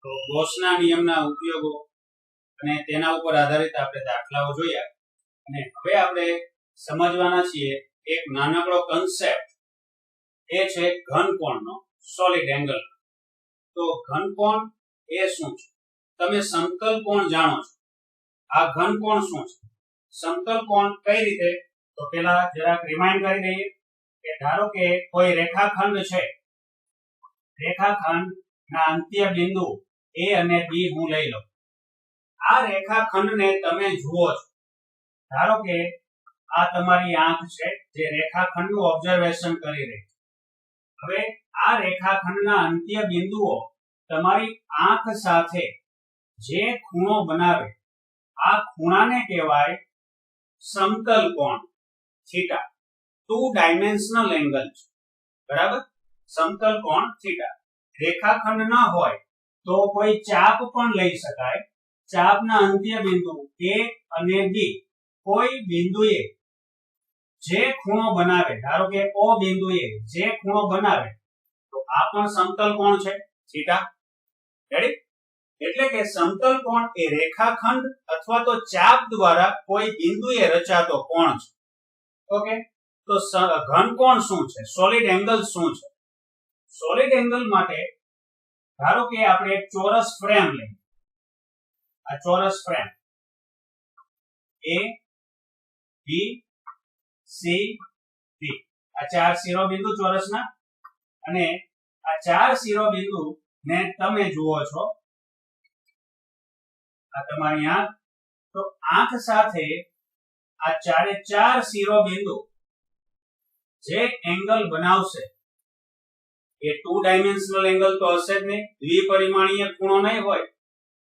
તો ગૌસના નિયમના ઉપયોગો અને તેના ઉપર આધારિત આપણે દાખલાઓ જોયા અને હવે આપણે સમજવાના છીએ એક નાનકડો કન્સેપ્ટ એ છે ઘનકોણનો સોલિડ એંગલ. તો ઘનકોણ એ શું છે? તમે સમતલ કોણ જાણો છો, આ ઘનકોણ શું છે? સમતલ કોણ કઈ રીતે? તો પેલા જરાક રિમાઇન્ડ કરી દઈએ કે ધારો કે કોઈ રેખાખંડ છે, રેખાખંડના અંત્ય બિંદુ A અને B હું લઈ લઉં. આ રેખાખંડને તમે જુઓ છો, ધારો કે આ તમારી આંખ છે જે રેખાખંડનું ઓબ્ઝર્વેશન કરી રહી છે. હવે આ રેખાખંડના અંત્ય બિંદુઓ તમારી આંખ સાથે જે ખૂણો બનાવે આ ખૂણાને કહેવાય સમતલ કોણ થીટા. 2 ડાયમેન્શનલ એંગલ છે, બરાબર? સમતલ કોણ થીટા. રેખાખંડ ન હોય તો કોઈ ચાપ પણ લઈ શકાય. ચાપના અંત્ય બિંદુ A અને B કોઈ બિંદુએ જે ખૂણો બનાવે, ધારો કે O બિંદુએ જે ખૂણો બનાવે તો આ પણ સમતલ કોણ છે થીટા. રેડી? એટલે કે સમતલ કોણ એ રેખાખંડ અથવા તો ચાપ દ્વારા કોઈ બિંદુએ રચાતો કોણ છે. ઓકે, તો ઘનકોણ શું છે? સોલિડ એંગલ શું છે? સોલિડ એંગલ માટે ધારો કે આપણે એક ચોરસ ફ્રેમ લઈએ. આ ચોરસ frame A B C D, આ 4 શિરોબિંદુ ચોરસના, અને આ 4 શિરોબિંદુ ને તમે જુઓ છો, આ તમારી આંખ. તો આંખ સાથે આ 4 શિરોબિંદુ જે એંગલ બનાવશે એ 2 ડાયમેન્શનલ એંગલ તો હશે જ નહીં, દ્વિપરિમાણીય ખૂણો નહીં હોય,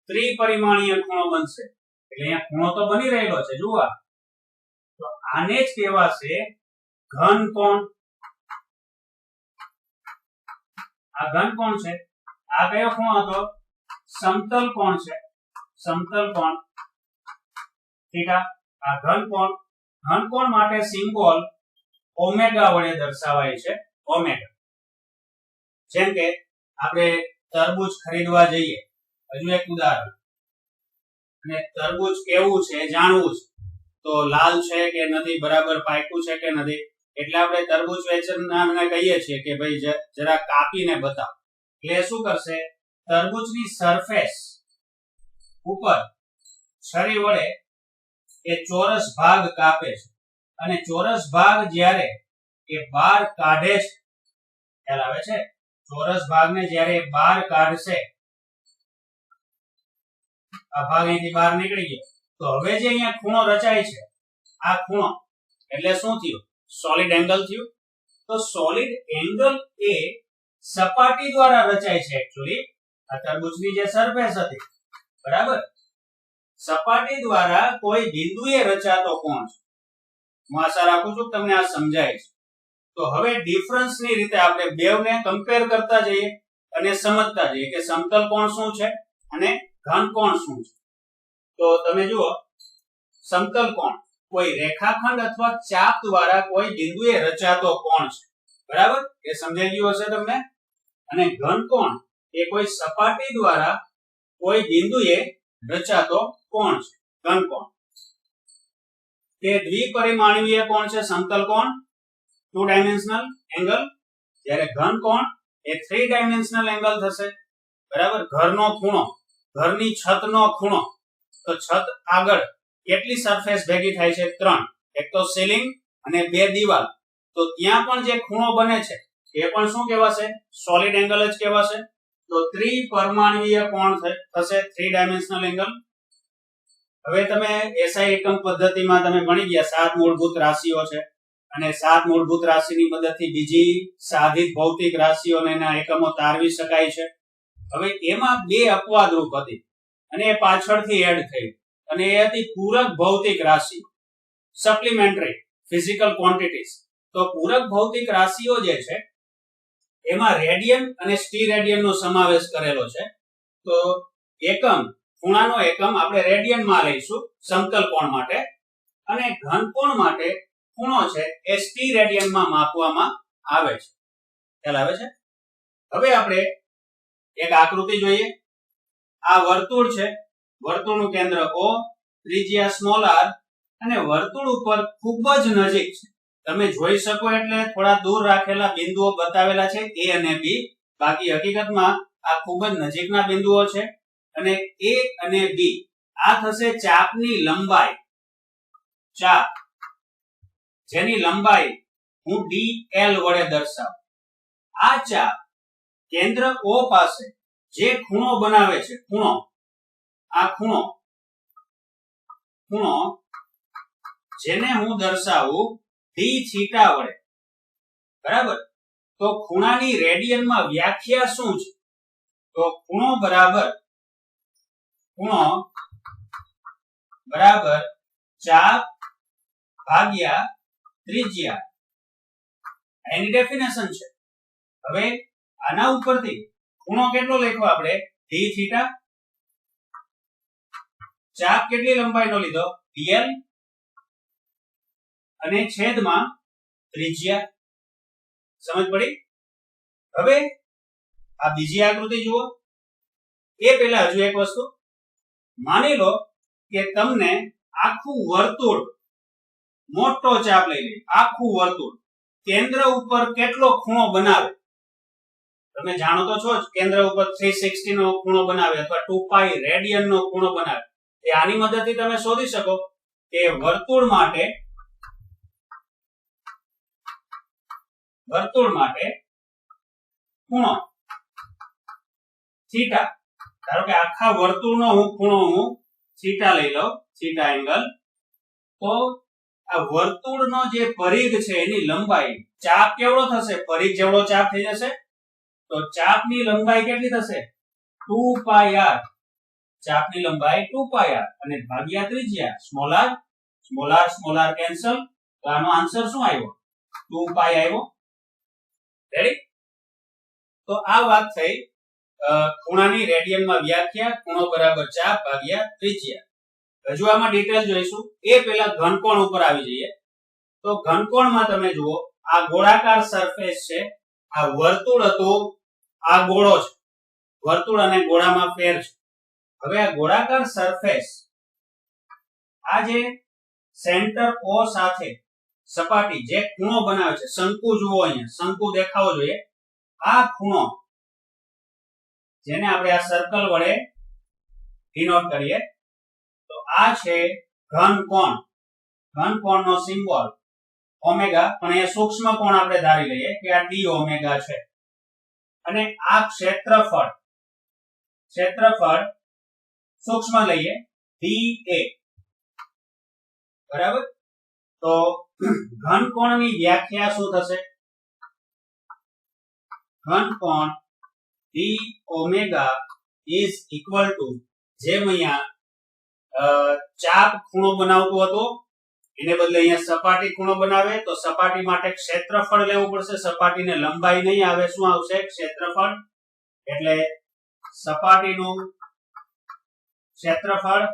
ત્રિપરિમાણીય ખૂણો બનશે. એટલે અહીંયા ખૂણો તો બની રહેલો છે, જુઓ. તો આને જ કહેવાશે ઘનકોણ. આ ઘનકોણ છે. આ કયો ખૂણો હતો? સમતલ કોણ છે, સમતલ કોણ થીટા. આ ઘનકોણ. ઘનકોણ માટે સિમ્બોલ ઓમેગા વડે દર્શાવાય છે, ઓમેગા. જેમ કે આપણે તરબૂચ ખરીદવા જઈએ, હજુ એક ઉદાહરણ, અને તરબૂચ કેવું છે જાણવું છે, તો લાલ છે કે નથી, બરાબર પાક્યું છે કે નથી, એટલે આપણે તરબૂચ વેચનારને કહીએ છીએ કે ભાઈ જરા કાપીને બતાવો. એટલે શું કરશે? તરબૂચની સરફેસ ઉપર છરી વડે એ ચોરસ ભાગ કાપે છે, અને ચોરસ ભાગ જ્યારે એ બહાર કાઢે છે, ખ્યાલ આવે છે? ચોરસ ભાગને જ્યારે બહાર કાઢશે, આ ભાગ અહીંથી બહાર નીકળી ગયો, તો હવે જે અહીંયા ખૂણો રચાય છે, આ ખૂણો એટલે શું થયું? સોલિડ એંગલ થયું. તો સોલિડ એંગલ એ સપાટી દ્વારા રચાય છે. એક્ચ્યુઅલી આ તરબૂચની જે સરફેસ હતી, બરાબર, સપાટી દ્વારા કોઈ બિંદુએ રચાતો કોણ છે. હું આશા રાખું છું તમને આ સમજાય છે. તો હવે ડિફરન્સની રીતે આપણે બેવને કમ્પેર કરતા જઈએ અને સમજતા જઈએ કે સમતલ કોણ શું છે અને ઘનકોણ શું છે. તો તમે જુઓ, સમતલ કોણ કોઈ રેખાખંડ અથવા ચાપ દ્વારા કોઈ બિંદુએ રચાતો કોણ છે, બરાબર? એ સમજાઈ ગયું હશે તમને. અને ઘનકોણ એ કોઈ સપાટી દ્વારા કોઈ બિંદુએ રચાતો કોણ છે, ઘનકોણ. તે દ્વિપરિમાણીય કોણ છે, સમતલ કોણ 2 ડાયમેન્શનલ એંગલ, જ્યારે ઘનકોણ એ 3 ડાયમેન્શનલ એંગલ થશે, બરાબર? ઘરનો ખૂણો, ઘરની છતનો ખૂણો, તો છત આગળ કેટલી સરફેસ ભેગી થાય છે? 3. એક તો સીલિંગ અને 2 દીવાલ. તો ત્યાં પણ જે ખૂણો બને છે એ પણ શું કહેવાશે? સોલિડ એંગલ જ કહેવાશે. તો ત્રિપરિમાણીય કોણ થશે, 3 ડાયમેન્શનલ એંગલ. હવે તમે એસઆઈ એકમ પદ્ધતિમાં તમે ભણી ગયા 7 મૂળભૂત રાશિઓ છે, અને 7 મૂળભૂત રાશિની મદદથી બીજી સાધિત ભૌતિક રાશિઓને એના એકમો તારવી શકાય છે. હવે એમાં 2 અપવાદરૂપ હતી અને એ પાછળથી એડ થઈ, અને એ હતી પૂરક ભૌતિક રાશિ, સપ્લિમેન્ટરી ફિઝિકલ ક્વોન્ટિટીઝ. તો પૂરક ભૌતિક રાશિઓ જે છે એમાં રેડિયન અને સ્ટીરેડિયનનો સમાવેશ કરેલો છે. તો એકમ, ખૂણાનો એકમ આપણે રેડિયનમાં લઈશું સમતલ કોણ માટે, અને ઘનકોણ માટે ખૂણો છે એ સ્ટીરેડિયનમાં માપવામાં આવે છે. ખ્યાલ આવે છે? હવે આપણે એક આકૃતિ જોઈએ. આ વર્તુળ છે, વર્તુળનું કેન્દ્ર O, ત્રિજ્યા સ્મોલ r અને વર્તુળ ઉપર ખૂબ જ નજીક છે. તમે જોઈ શકો એટલે થોડા દૂર રાખેલા બિંદુઓ બતાવેલા છે A અને B, બાકી હકીકતમાં આ ખૂબ જ નજીકના બિંદુઓ છે. અને A અને B આ થશે ચાપની લંબાઈ, ચાપ જેની લંબાઈ હું dl વડે દર્શાવું. આ ચાપ કેન્દ્ર O પાસે જે ખૂણો બનાવે છે, ખૂણો, આ ખૂણો જેને હું દર્શાવું d થીટા વડે, બરાબર. તો ખૂણાની રેડિયનમાં વ્યાખ્યા શું છે? તો ખૂણો બરાબર ચાપ ભાગ્યા ત્રિજ્યા, એની ડેફિનેશન છે. હવે આના ઉપરથી ખૂણો કેટલો લખ્યો આપણે? d theta. ચાપ કેટલી લંબાઈનો લીધો? dl અને છેદમાં ત્રિજ્યા. સમજ પડી? હવે આ બીજી આકૃતિ જુઓ. એ પહેલા હજુ એક વસ્તુ માની લો કે તમને આખું વર્તુળ, મોટો ચાપ લઈ લે, આખું વર્તુળ કેન્દ્ર ઉપર કેટલો ખૂણો બનાવે? તમે જાણો તો છો જ, કેન્દ્ર ઉપર 360 નો ખૂણો બનાવે અથવા 2π રેડિયન નો ખૂણો બનાવે. એ આની મદદથી તમે શોધી શકો કે વર્તુળ માટે ખૂણો થીટા, ધારો કે આખા વર્તુળનો ખૂણો હું થીટા લઈ લઉં, થીટા એંગલ. તો આ વર્તુળનો જે પરિઘ છે એની લંબાઈ, ચાપ કેવડો થશે? પરિઘ જેવડો ચાપ થઈ જશે. તો ચાપની લંબાઈ કેટલી થશે? 2πr. ચાપની લંબાઈ 2πr અને ભાગ્યા ત્રિજ્યા સ્મોલ r કેન્સલ. તો આનો આન્સર શું આવ્યો? 2π આવ્યો. રેડી? તો આ વાત થઈ ખૂણાની રેડિયનમાં વ્યાખ્યા, ખૂણો બરાબર ચાપ ભાગ્યા ત્રિજ્યા. હજુ આમાં ડિટેલ જોઈશું. એ પહેલા ઘનકોણ ઉપર આવી જઈએ. તો ઘનકોણમાં તમે જુઓ, આ ગોળાકાર સરફેસ છે, આ વર્તુળ હતું, આ ગોળો છે. વર્તુળ અને ગોળામાં ફેર છે. હવે આ ગોળાકાર સરફેસ, આ જે સેન્ટર O સાથે સપાટી જે ખૂણો બનાવે છે, શંકુ જુઓ, અહીંયા શંકુ દેખાવો જોઈએ. આ ખૂણો જેને આપણે આ સર્કલ વડે ડિનોટ કરીએ, તો આ છે ઘનકોણ. ઘનકોણનો સિમ્બોલ ઓમેગા, પણ એ સૂક્ષ્મ કોણ આપણે ધારી લઈએ કે આ d ઓમેગા છે. અને આ ક્ષેત્રફળ સૂક્ષ્મ લઈએ dA, બરાબર. તો ઘનકોણની વ્યાખ્યા શું થશે? ઘનકોણ d omega is equal to, જેમ અહીંયા ચાપ ખૂણો બનાવતો હતો એને બદલે અહીંયા સપાટી ખૂણો બનાવે, તો સપાટી માટે ક્ષેત્રફળ લેવું પડશે. સપાટીને લંબાઈ નહીં આવે, શું આવશે? ક્ષેત્રફળ. એટલે સપાટીનું ક્ષેત્રફળ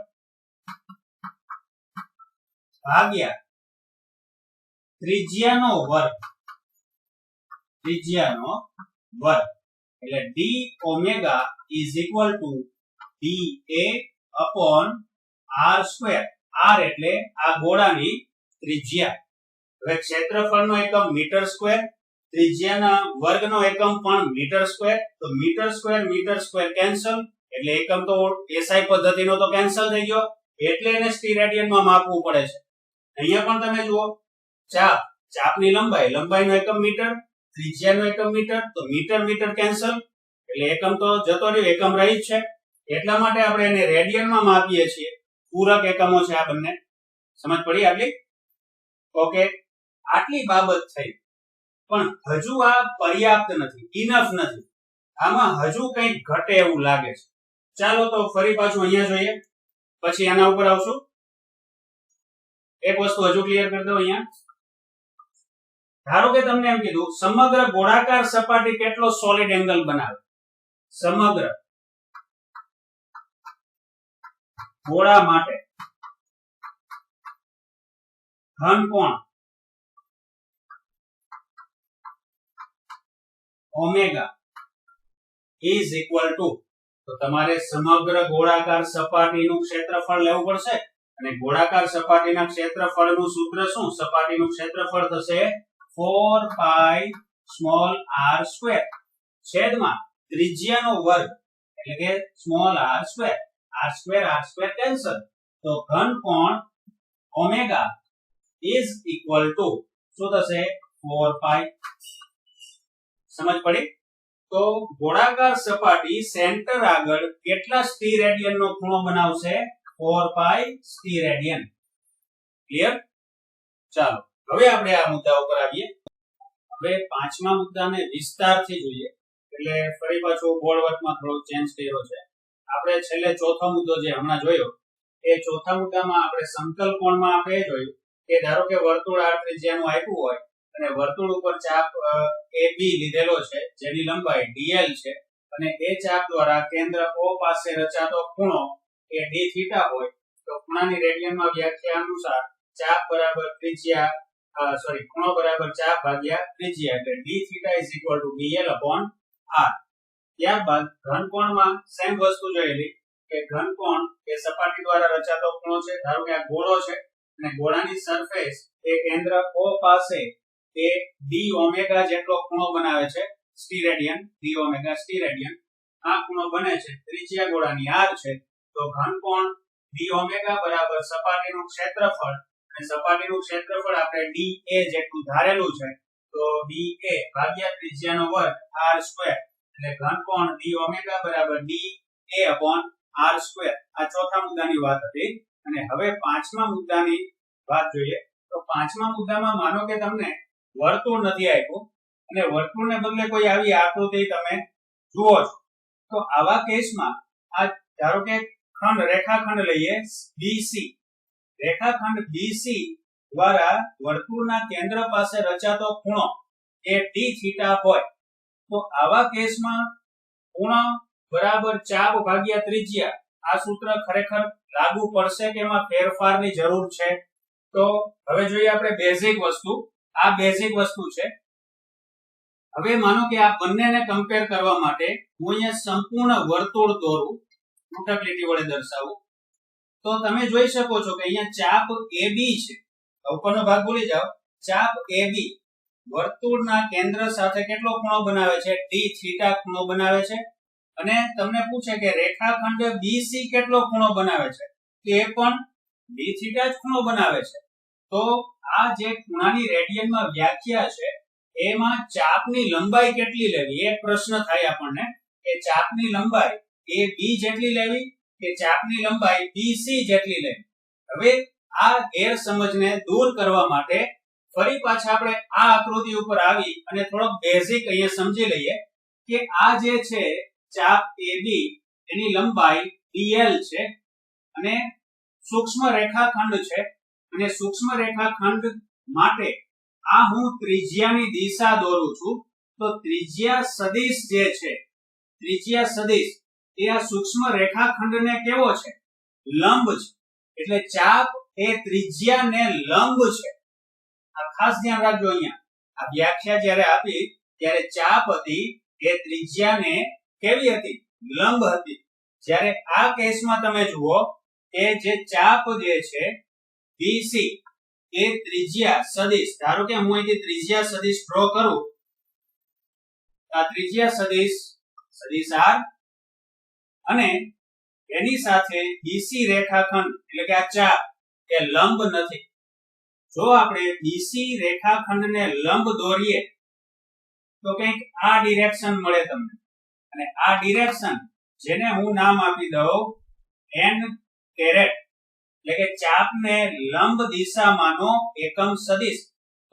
ભાગ્યા ત્રિજ્યાનો વર્ગ, એટલે d omega is equal to dA upon r square. r એટલે આ ગોળાની ત્રિજ્યા. હવે ક્ષેત્રફળનો એકમ મીટર સ્ક્વેર, ત્રિજ્યાના વર્ગનો એકમ પણ મીટર સ્ક્વેર. તો મીટર સ્ક્વેર કેન્સલ, એટલે એકમ તો SI પદ્ધતિનો તો કેન્સલ થઈ ગયો, એટલે એને સ્ટીરેડિયનમાં માપવું પડે છે. અહીંયા પણ તમે જુઓ, ચાપની લંબાઈનો એકમ મીટર, ત્રિજ્યાનો એકમ મીટર, તો મીટર કેન્સલ, એટલે એકમ તો જતો રહ્યો, એકમ રહી જ છે. એટલા માટે આપણે એને રેડિયનમાં માપીએ છીએ. પૂરક એકમો છે આ બંને. સમજ પડી આટલી? ઓકે, આટલી બાબત થઈ. પણ હજુ આ પર્યાપ્ત નથી, ઇનફ નથી. આમાં હજુ કંઈક ઘટે એવું લાગે છે. ચાલો તો ફરી પાછું અહીંયા જોઈએ, પછી આના ઉપર આવશું. એક વસ્તુ હજુ ક્લિયર કરી દઉં અહીંયા. ધારો કે તમને એમ કીધું સમગ્ર ગોળાકાર સપાટી કેટલો સોલિડ એંગલ બનાવે? સમગ્ર ગોળા માટે ઘનકોણ ઓમેગા is equal to, તો તો તમારે સમગ્ર ગોળાકાર સપાટીનું ક્ષેત્રફળ લેવું પડશે અને ગોળાકાર સપાટીના ક્ષેત્રફળનું સૂત્ર શું? સપાટીનું ક્ષેત્રફળ થશે 4πr² છેદમાં ત્રિજ્યાનો વર્ગ એટલે કે r² કેન્સલ તો ઘનકોણ ઓમેગા ઇઝ ઇક્વલ ટુ શું થશે 4π. સમજ પડી? તો ગોળાકાર સપાટી સેન્ટર આગળ કેટલા સ્ટીરેડિયન નો ખૂણો બનાવશે? 4π સ્ટીરેડિયન. ક્લિયર? ચાલો હવે આપણે આ મુદ્દા ઉપર આવીએ. હવે પાંચમા મુદ્દાને વિસ્તારથી જોઈએ એટલે ફરી પાછો બોર્ડવર્કમાં થોડો ચેન્જ કર્યો છે. આપણે છેલ્લે ચોથો મુદ્દો જે હમણાં જોયો એ ચોથા મુદ્દામાં આપણે સમતલ કોણમાં આપણે જોયું કે ધારો કે વર્તુળ r ત્રિજ્યાનું આપ્યું હોય અને વર્તુળ ઉપર ચાપ AB લીધેલો છે જેની લંબાઈ dl છે અને એ ચાપ દ્વારા કેન્દ્ર O પાસે રચાતો ખૂણો એ d થીટા હોય તો ખૂણાની રેડિયનમાં વ્યાખ્યા અનુસાર ચાપ બરાબર ત્રિજ્યા ખૂણો બરાબર ચાપ ભાગ્યા ત્રિજ્યા એટલે d થીટા dl/r. ત્યારબાદ ઘનકોણમાં સેમ વસ્તુ જોયેલી કે ઘનકોણ એ સપાટી દ્વારા રચાતો ખૂણો છે. ધારો કે આ ગોળો છે અને ગોળાની સરફેસ એ કેન્દ્ર O પાસે એ d ઓમેગા જેટલો ખૂણો બનાવે છે સ્ટીરેડિયન. d ઓમેગા સ્ટીરેડિયન આ ખૂણો બને છે. ત્રિજ્યા ગોળાની r છે તો ઘનકોણ d ઓમેગા બરાબર સપાટીનું ક્ષેત્રફળ અને સપાટીનું ક્ષેત્રફળ આપણે dA જેટલું ધારેલું છે તો dA ભાગ્યા ત્રિજ્યાનો વર્ગ r² એટલે ઘનકોણ d ઓમેગા બરાબર dA/r². આ ચોથા મુદ્દાની વાત હતી. અને હવે પાંચમા મુદ્દાની વાત જોઈએ તો પાંચમા મુદ્દામાં માનો કે તમને વર્તુળ નથી આપ્યું અને વર્તુળને બદલે કોઈ આવી આકૃતિ તમે જુઓ છો તો આવા કેસમાં આ ધારો કે રેખાખંડ લઈએ BC. રેખાખંડ BC દ્વારા વર્તુળના કેન્દ્ર પાસે રચાતો ખૂણો એ d થીટા હોય તો આવા કેસમાં ખૂણો બરાબર ચાપ ભાગ્યા ત્રિજ્યા આ સૂત્ર ખરેખર લાગુ પડશે કે એમાં ફેરફારની જરૂર છે? તો હવે જોઈએ આપણે બેઝિક વસ્તુ. આ બેઝિક વસ્તુ છે. હવે માનો કે આ બંનેને કમ્પેર કરવા માટે હું અહીંયા સંપૂર્ણ વર્તુળ દોરું, તૂટક લીટી વડે દર્શાવું તો તમે જોઈ શકો છો કે અહીંયા ચાપ AB છે. ઉપરનો ભાગ ભૂલી જાઓ. ચાપ AB વર્તુળના કેન્દ્ર સાથે કેટલો ખૂણો બનાવે છે? d થીટા ખૂણો બનાવે છે. અને તમને પૂછે કે રેખાખંડ BC કેટલો ખૂણો બનાવે છે? કે એ પણ d થીટા જ ખૂણો બનાવે છે. તો આ જે ખૂણાની રેડિયનમાં વ્યાખ્યા છે એમાં ચાપની લંબાઈ કેટલી લેવી એ પ્રશ્ન થાય આપણને કે ચાપની લંબાઈ AB જેટલી લેવી કે ચાપની લંબાઈ BC જેટલી લેવી. હવે આ ગેરસમજને દૂર કરવા માટે ફરી પાછા આપણે આ આકૃતિ ઉપર આવી અને થોડોક બેઝિક અહીંયા સમજી લઈએ કે આ જે છે ચાપ AB એની લંબાઈ dl છે અને સૂક્ષ્મ રેખાખંડ છે અને સૂક્ષ્મ રેખાખંડ માટે આ હું ત્રિજ્યાની દિશા દોરું છું તો ત્રિજ્યા સદિશ જે છે ત્રિજ્યા સદિશ એ આ સૂક્ષ્મ રેખાખંડને કેવો છે? લંબ છે. એટલે ચાપ એ ત્રિજ્યાને લંબ છે. આ ખાસ ધ્યાન રાખજો. અહીંયા આ વ્યાખ્યા જ્યારે આપી ત્યારે ચાપ હતી એ ત્રિજ્યાને કેવી હતી? લંબ હતી. જ્યારે આ કેસમાં તમે જુઓ કે જે ચાપ જે છે BC એ ત્રિજ્યા સદિશ, ધારો કે હું અહીંથી ત્રિજ્યા સદિશ ડ્રો કરું આ ત્રિજ્યા સદિશ r અને એની સાથે BC રેખાખંડ એટલે કે આ ચાપ એ લંબ નથી. જો આપણે BC રેખાખંડને લંબ દોરીએ તો કંઈક આ ડિરેક્શન મળે તમને અને આ ડિરેક્શન જેને હું નામ આપી દઉં n કેરેટ એટલે કે ચાપને લંબ દિશામાંનો એકમ સદિશ.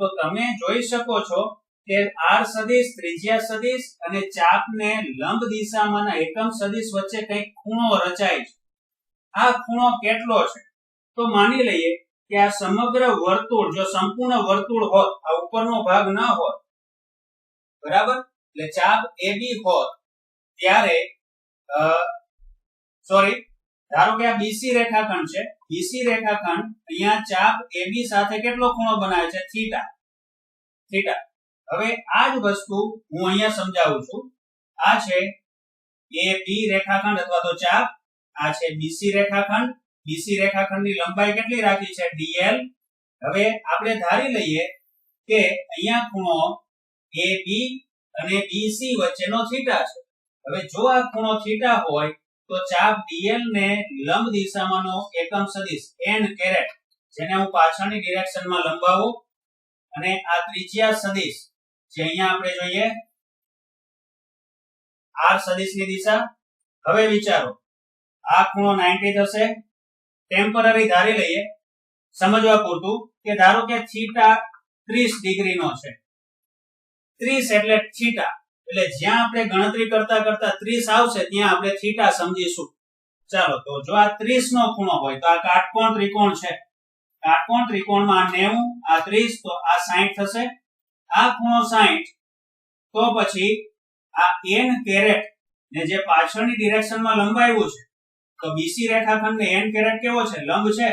તો તમે જોઈ શકો છો કે r સદિશ, ત્રિજ્યા સદિશ અને ચાપને લંબ દિશામાંના એકમ સદિશ વચ્ચે કંઈક ખૂણો રચાય છે. આ ખૂણો કેટલો છે? તો માની લઈએ કે આ સમગ્ર વર્તુળ જો સંપૂર્ણ વર્તુળ હોત, આ ઉપરનો ભાગ ન હોત, બરાબર, એટલે ચાપ AB હોત ત્યારે ધારો કે આ BC રેખાખંડ છે. BC રેખાખંડ અહીંયા ચાપ AB સાથે કેટલો ખૂણો બનાવે છે? થીટા. હવે આ જ વસ્તુ હું અહીંયા સમજાવું છું. આ છે એ બી રેખાખંડ અથવા તો ચાપ, આ છે બીસી રેખાખંડ, બીસી રેખાખંડની લંબાઈ કેટલી રાખી છે dl. હવે આપણે ધારી લઈએ કે અહીંયા ખૂણો AB અને BC વચ્ચેનો થીટા છે. હવે જો આ ખૂણો થીટા હોય તો ચાપ dl ને લંબ દિશામાંનો એકમ સદિશ n કેરેટ, જેને હું પાછળની ડિરેક્શનમાં લંબાવું, અને આ ત્રિજ્યા સદિશ જે અહીંયા આપણે જોઈએ r સદિશની દિશા. હવે વિચારો આ ખૂણો 90 થશે. ટેમ્પરરી ધારી લઈએ સમજવા પૂરતું કે ધારો કે થીટા 30 ડિગ્રીનો છે. 30 એટલે થીટા, એટલે જ્યાં આપણે ગણતરી કરતા કરતા 30 આવશે ત્યાં આપણે થીટા સમજીશું. ચાલો, તો જો આ 30 નો ખૂણો હોય તો આ કાટકોણ ત્રિકોણ છે. કાટકોણ ત્રિકોણમાં 90, આ 30, તો આ 60 થશે. આ ખૂણો 60, તો પછી આ n કેરેટ ને જે પાછળની ડિરેક્શનમાં લંબાવ્યું છે, તો બીસી રેખાખંડ ને n કેરેટ કેવો છે, લંબ છે,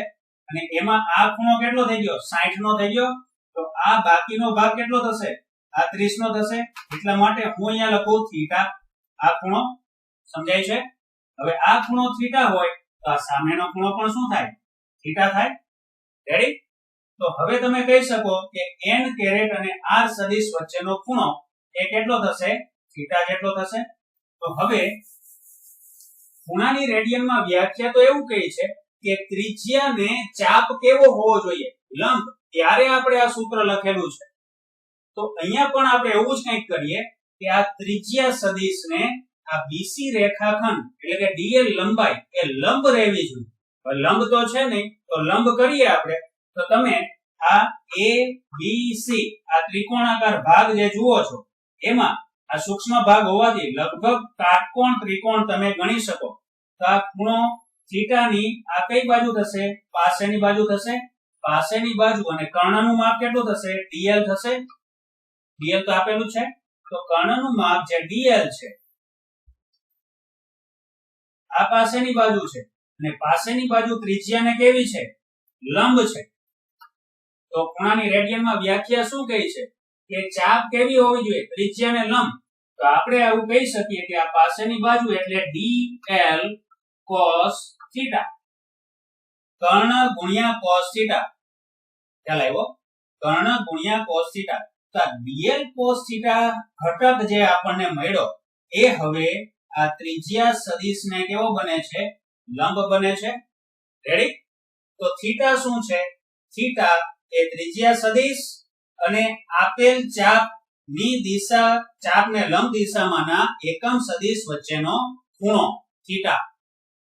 અને એમાં આ ખૂણો કેટલો થઈ ગયો, 60 નો થઈ ગયો. તો આ બાકીનો ભાગ કેટલો થશે, આ 30 નો થશે. એટલા માટે હું અહીંયા લખું થીટા. આ ખૂણો સમજાય છે. હવે આ ખૂણો થીટા હોય તો આ સામેનો ખૂણો પણ શું થાય, થીટા થાય. રેડી? તો હવે તમે કહી શકો કે n કેરેટ અને r સદિશ વચ્ચેનો ખૂણો એ કેટલો થશે, થીટા જેટલો થશે. તો હવે ખૂણાની રેડિયનમાં વ્યાખ્યા તો એવું કહી છે કે ત્રિજ્યાને ચાપ કેવો હોવો જોઈએ, લંબ, ત્યારે આપણે આ સૂત્ર લખેલું છે. તો અહીંયા પણ આપણે એવું જ કંઈક કરીએ કે આ ત્રિજ્યા સદિશને આ બીસી રેખાખંડ એટલે કે dl લંબાઈ એ લંબ રહેવી જોઈએ. લંબ તો છે નહીં, તો લંબ કરીએ આપણે. તો તમે આ ABC આ ત્રિકોણાકાર ભાગ જે જુઓ છો એમાં આ સૂક્ષ્મ ભાગ હોવાથી લગભગ કાટકોણ ત્રિકોણ તમે ગણી શકો. તો આ ખૂણો થીટાની આ કઈ બાજુ થશે, પાસેની બાજુ થશે. પાસેની બાજુ અને કર્ણનું માપ કેટલું થશે, dl થશે. dl તો આપેલું છે. તો કર્ણનું માપ જે dl છે આ પાસેની બાજુ છે, અને પાસેની બાજુ ત્રિજ્યાને કેવી છે, લંબ છે. તો ખૂણાની રેડિયનમાં વ્યાખ્યા શું કહી છે કે ચાપ કેવી હોવી જોઈએ, ત્રિજ્યાને લંબ. તો આપણે આવું કહી શકીએ કે આ પાસેની બાજુ એટલે dl cos θ, કર્ણ ગુણ્યા cos θ. ખ્યાલ આવ્યો? કર્ણ ગુણ્યા cos θ. તો dl cos θ ઘટક જે આપણને મળ્યો એ હવે આ ત્રિજ્યા સદિશને કેવો બને છે, લંબ બને છે. રેડી? તો થીટા શું છે, થીટા એ ત્રિજ્યા સદિશ અને આપેલ ચાપની દિશા, ચાપને લંબ દિશામાંના એકમ સદિશ વચ્ચેનો ખૂણો થીટા,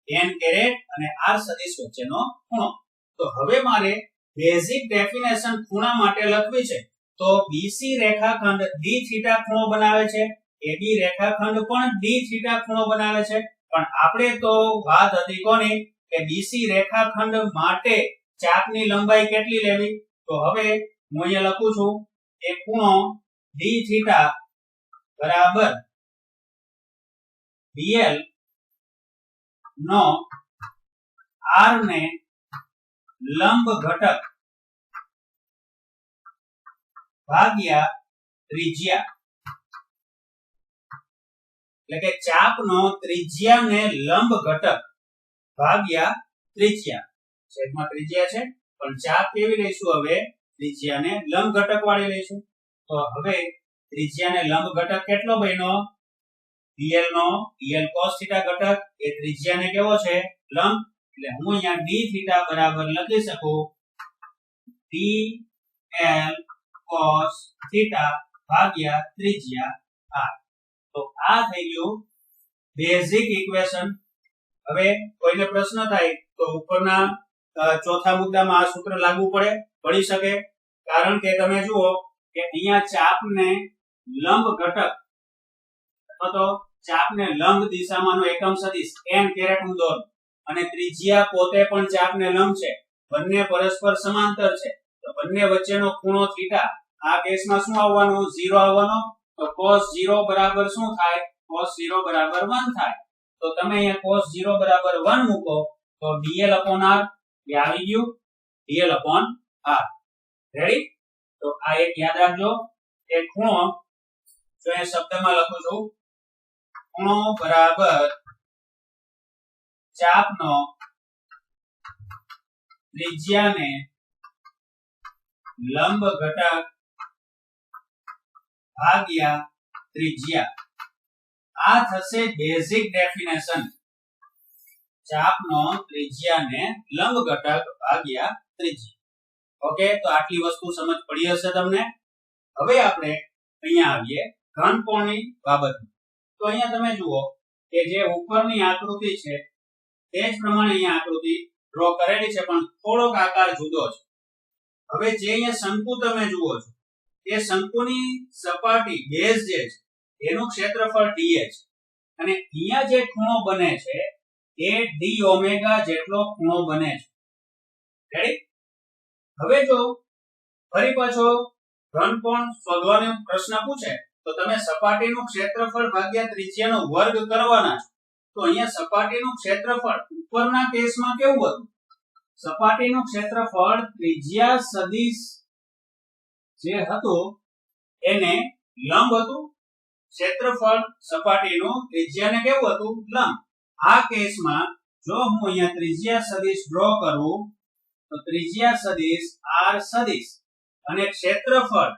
n કેરેટ અને r સદિશ વચ્ચેનો ખૂણો. તો હવે મારે બેઝિક ડેફિનેશન ખૂણા માટે લખવી છે. તો BC રેખાખંડ d થીટા ખૂણો બનાવે છે, AB રેખાખંડ પણ d થીટા ખૂણો બનાવે છે. પણ આપણે તો વાત હતી કોની કે BC રેખાખંડ માટે ચાપની લંબાઈ કેટલી લેવી. તો હવે હું અહીંયા લખું છું કે ખૂણો d થીટા બરાબર dl નો r ને લંબ ઘટક ભાગ્યા ત્રિજ્યા, એટલે કે ચાપનો ત્રિજ્યાને લંબ ઘટક ભાગ્યા ત્રિજ્યા. છેદમાં ત્રિજ્યા છે પણ ચાપ કેવી લઈશું, હવે ત્રિજ્યાને લંબ ઘટક વાળી લઈશું. તો હવે ત્રિજ્યાને લંબ ઘટક કેટલો બન્યો, dl નો dl cos θ ઘટક એ ત્રિજ્યાને કેવો છે, લંબ. એટલે હું અહીંયા d થીટા બરાબર લખી શકું dl cos θ ભાગ્યા ત્રિજ્યા r. તો આ થઈ ગયું બેઝિક ઇક્વેશન. હવે કોઈને પ્રશ્ન થાય તો ઉપરના ચોથા મુદ્દામાં આ સૂત્ર લાગુ પડી શકે. કારણ કે તમે જુઓ કે અહીંયા ચાપને લંબ ઘટક અથવા તો ચાપને લંબ દિશામાંનો એકમ સદિશ n કેરેટ હું દોરું, અને ત્રિજ્યા પોતે પણ ચાપને લંબ છે. બંને પરસ્પર સમાંતર છે. તો બંને વચ્ચેનો ખૂણો થીટા, આ કેસમાં શું આવવાનું, 0 આવવાનો. તો cos 0 બરાબર શું થાય, cos 0 બરાબર 1 થાય. તો તમે અહીંયા cos 0 બરાબર 1 મૂકો તો dl r એ આવી ગયું, dl r. રેડી? તો આ એક યાદ રાખજો. એ ખૂણો જો એ શબ્દમાં લખું છું ખૂણો બરાબર ચાપનો ત્રિજ્યાને લંબ ઘટક ભાગ્યા ત્રિજ્યા. આ થશે બેઝિક ડેફિનેશન. ચાપનો ત્રિજ્યાને લંબ ઘટક ભાગ્યા ત્રિજ્યા. ઓકે, તો આટલી વસ્તુ સમજ પડી હશે તમને. હવે આપણે અહીંયા આવીએ ઘનકોણની બાબતમાં. તો અહીંયા તમે જુઓ કે જે ઉપરની આકૃતિ છે તે જ પ્રમાણે અહીંયા આકૃતિ ડ્રો કરેલી છે, પણ થોડોક આકાર જુદો છે. હવે જે અહીંયા શંકુ તમે જુઓ છો એ શંકુની સપાટી બેઝ જે છે એનું ક્ષેત્રફળ dA છે, અને અહીંયા જે ખૂણો બને છે એ d ઓમેગા જેટલો ખૂણો બને છે. રેડી? હવે જો ફરી પાછો ઘનકોણ શોધવાનો પ્રશ્ન પૂછે તો તમે સપાટીનું ક્ષેત્રફળ ભાગ્યા ત્રિજ્યાનો વર્ગ કરવાના છો. તો અહીંયા સપાટીનું ક્ષેત્રફળ ઉપરના કેસમાં કેવું હતું? સપાટીનું ક્ષેત્રફળ ત્રિજ્યા સદિશ જે હતું એને લંબ હતું. ક્ષેત્રફળ સપાટીનું ત્રિજ્યાને કેવું હતું? લંબ. આ કેસમાં જો હું અહીંયા ત્રિજ્યા સદિશ ડ્રો કરું તો ત્રિજ્યા સદિશ r સદિશ અને ક્ષેત્રફળ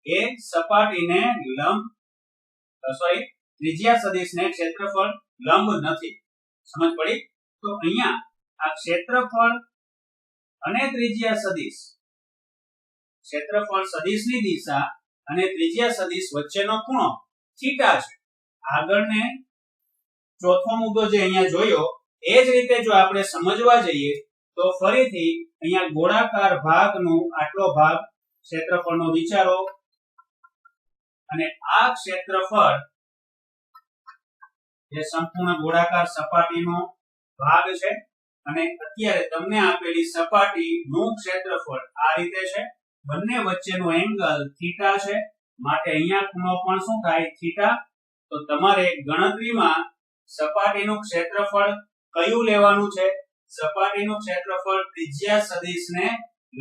એ સપાટીને લંબ ત્રિજ્યા સદિશને ક્ષેત્રફળ લંબ નથી. સમજ પડી? તો અહીંયા આ ક્ષેત્રફળ અને ત્રિજ્યા સદિશ, ક્ષેત્રફળ સદિશની દિશા અને ત્રિજ્યા સદિશ વચ્ચેનો ખૂણો થીટા છે. આગળને ચોથો મુદ્દો જે અહીંયા જોયો એ જ રીતે જો આપણે સમજવા જઈએ તો ફરીથી અહીંયા ગોળાકાર ભાગનું આટલો ભાગ ક્ષેત્રફળનો વિચારો, અને આ ક્ષેત્રફળ જે સંપૂર્ણ ગોળાકાર સપાટીનો ભાગ છે, અને અત્યારે તમને આપેલી સપાટીનું ક્ષેત્રફળ આ રીતે છે. બંને વચ્ચેનો એંગલ થીટા છે, માટે અહીંયા ખૂણો પણ શું થાય? થીટા. તો તમારે ગણતરીમાં સપાટીનું ક્ષેત્રફળ કયું લેવાનું છે? સપાટીનું ક્ષેત્રફળ ત્રિજ્યા સદિશને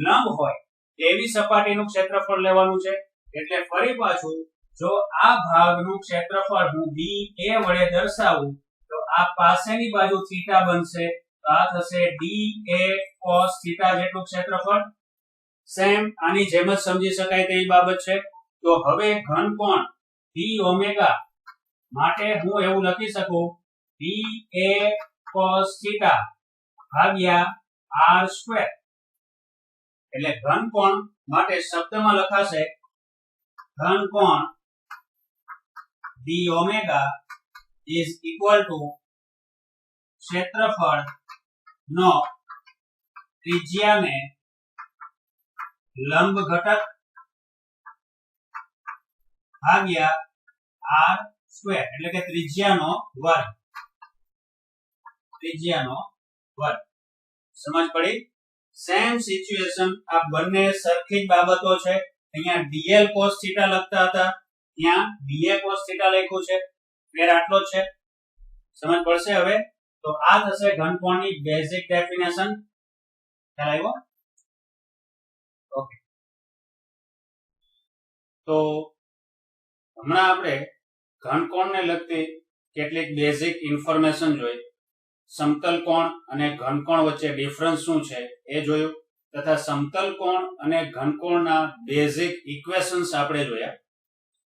લંબ હોય એવી સપાટીનું ક્ષેત્રફળ લેવાનું છે. એટલે ફરી પાછું જો આ ભાગનું ક્ષેત્રફળ હું dA વડે દર્શાવું તો આ પાસેની બાજુ થીટા બનશે, તો આ થશે dA cos થીટા જેટલું ક્ષેત્રફળ. સેમ આની જેમ જ સમજી શકાય તેવી બાબત છે. તો હવે ઘનકોણ d ઓમેગા માટે હું એવું લખી શકું dA cos થીટા ભાગ્યા r સ્ક્વેર. એટલે ઘનકોણ માટે શબ્દમાં લખાશે ઘનકોણ d omega is equal to ક્ષેત્રફળ નો ત્રિજ્યાને લંબ ઘટક ભાગ્યા r સ્ક્વેર, એટલે કે ત્રિજ્યાનો વર્ગ. ત્રિજ્યાનો વર્ગ. સમજ પડી? Same situation. આ બંને સરખી જ બાબતો છે. અહીંયા dl cos થીટા લખતા હતા, ત્યાં dA cos થીટા લખ્યું છે. ફેર આટલો જ છે. સમજ પડશે હવે? તો આ થશે ઘનકોણની બેઝિક ડેફિનેશન. ખ્યાલ આવ્યો? ઓકે. તો હમણાં આપણે ઘનકોણને લગતી કેટલીક બેઝિક ઇન્ફોર્મેશન જોઈ. સમતલ કોણ અને ઘનકોણ વચ્ચે ડિફરન્સ શું છે એ જોયું, તથા સમતલ કોણ અને ઘનકોણના બેઝિક ઇક્વેશન્સ આપણે જોયા.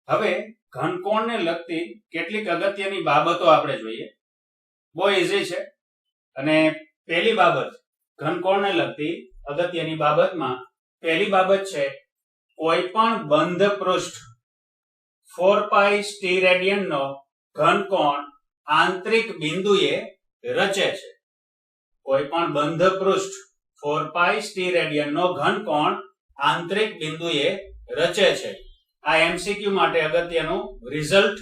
હવે ઘનકોણને લગતી કેટલીક અગત્યની બાબતો આપણે જોઈએ. બહુ ઈઝી છે. અને પહેલી બાબત ઘનકોણને લગતી અગત્યની બાબતમાં પહેલી બાબત છે કોઈ પણ બંધ પૃષ્ઠ 4π સ્ટીરેડિયન નો ઘનકોણ આંતરિક બિંદુએ રચે છે. કોઈ પણ બંધ પૃષ્ઠ 4π સ્ટીરેડિયન નો ઘનકોણ આંતરિક બિંદુએ રચે છે. આ એમસીક્યુ માટે અગત્યનું રિઝલ્ટ.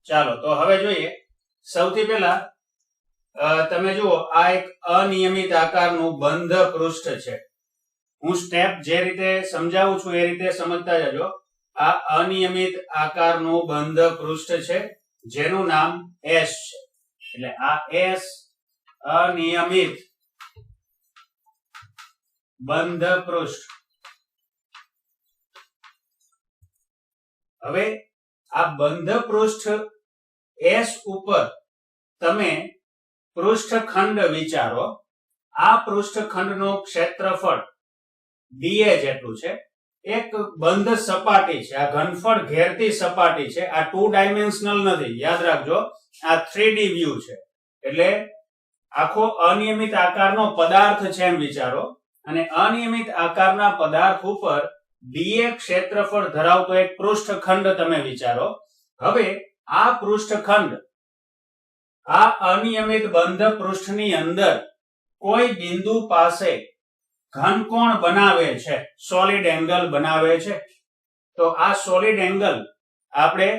ચાલો તો હવે જોઈએ. સૌથી પહેલા તમે જુઓ, આ એક અનિયમિત આકારનું બંધ પૃષ્ઠ છે. હું સ્ટેપ જે રીતે સમજાવું છું એ રીતે સમજતા જજો. આ અનિયમિત આકારનું બંધ પૃષ્ઠ છે જેનું નામ S છે. એટલે આ S અનિયમિત બંધ પૃષ્ઠ. હવે આ બંધ પૃષ્ઠ એસ ઉપર તમે પૃષ્ઠખંડ વિચારો. આ પૃષ્ઠખંડનું ક્ષેત્રફળ dA જેટલું છે. એક બંધ સપાટી છે, આ ઘનફળ ઘેરતી સપાટી છે. આ 2 ડાયમેન્શનલ નથી, યાદ રાખજો. આ 3D વ્યૂ છે, એટલે આખો અનિયમિત આકારનો પદાર્થ છે એમ વિચારો. અને અનિયમિત આકારના પદાર્થ ઉપર dA ક્ષેત્રફળ ધરાવતો એક પૃષ્ઠખંડ તમે વિચારો. હવે આ પૃષ્ઠખંડ આ અનિયમિત બંધ પૃષ્ઠની અંદર કોઈ બિંદુ પાસે ઘનકોણ બનાવે છે, સોલિડ એંગલ બનાવે છે. તો આ સોલિડ એંગલ આપણે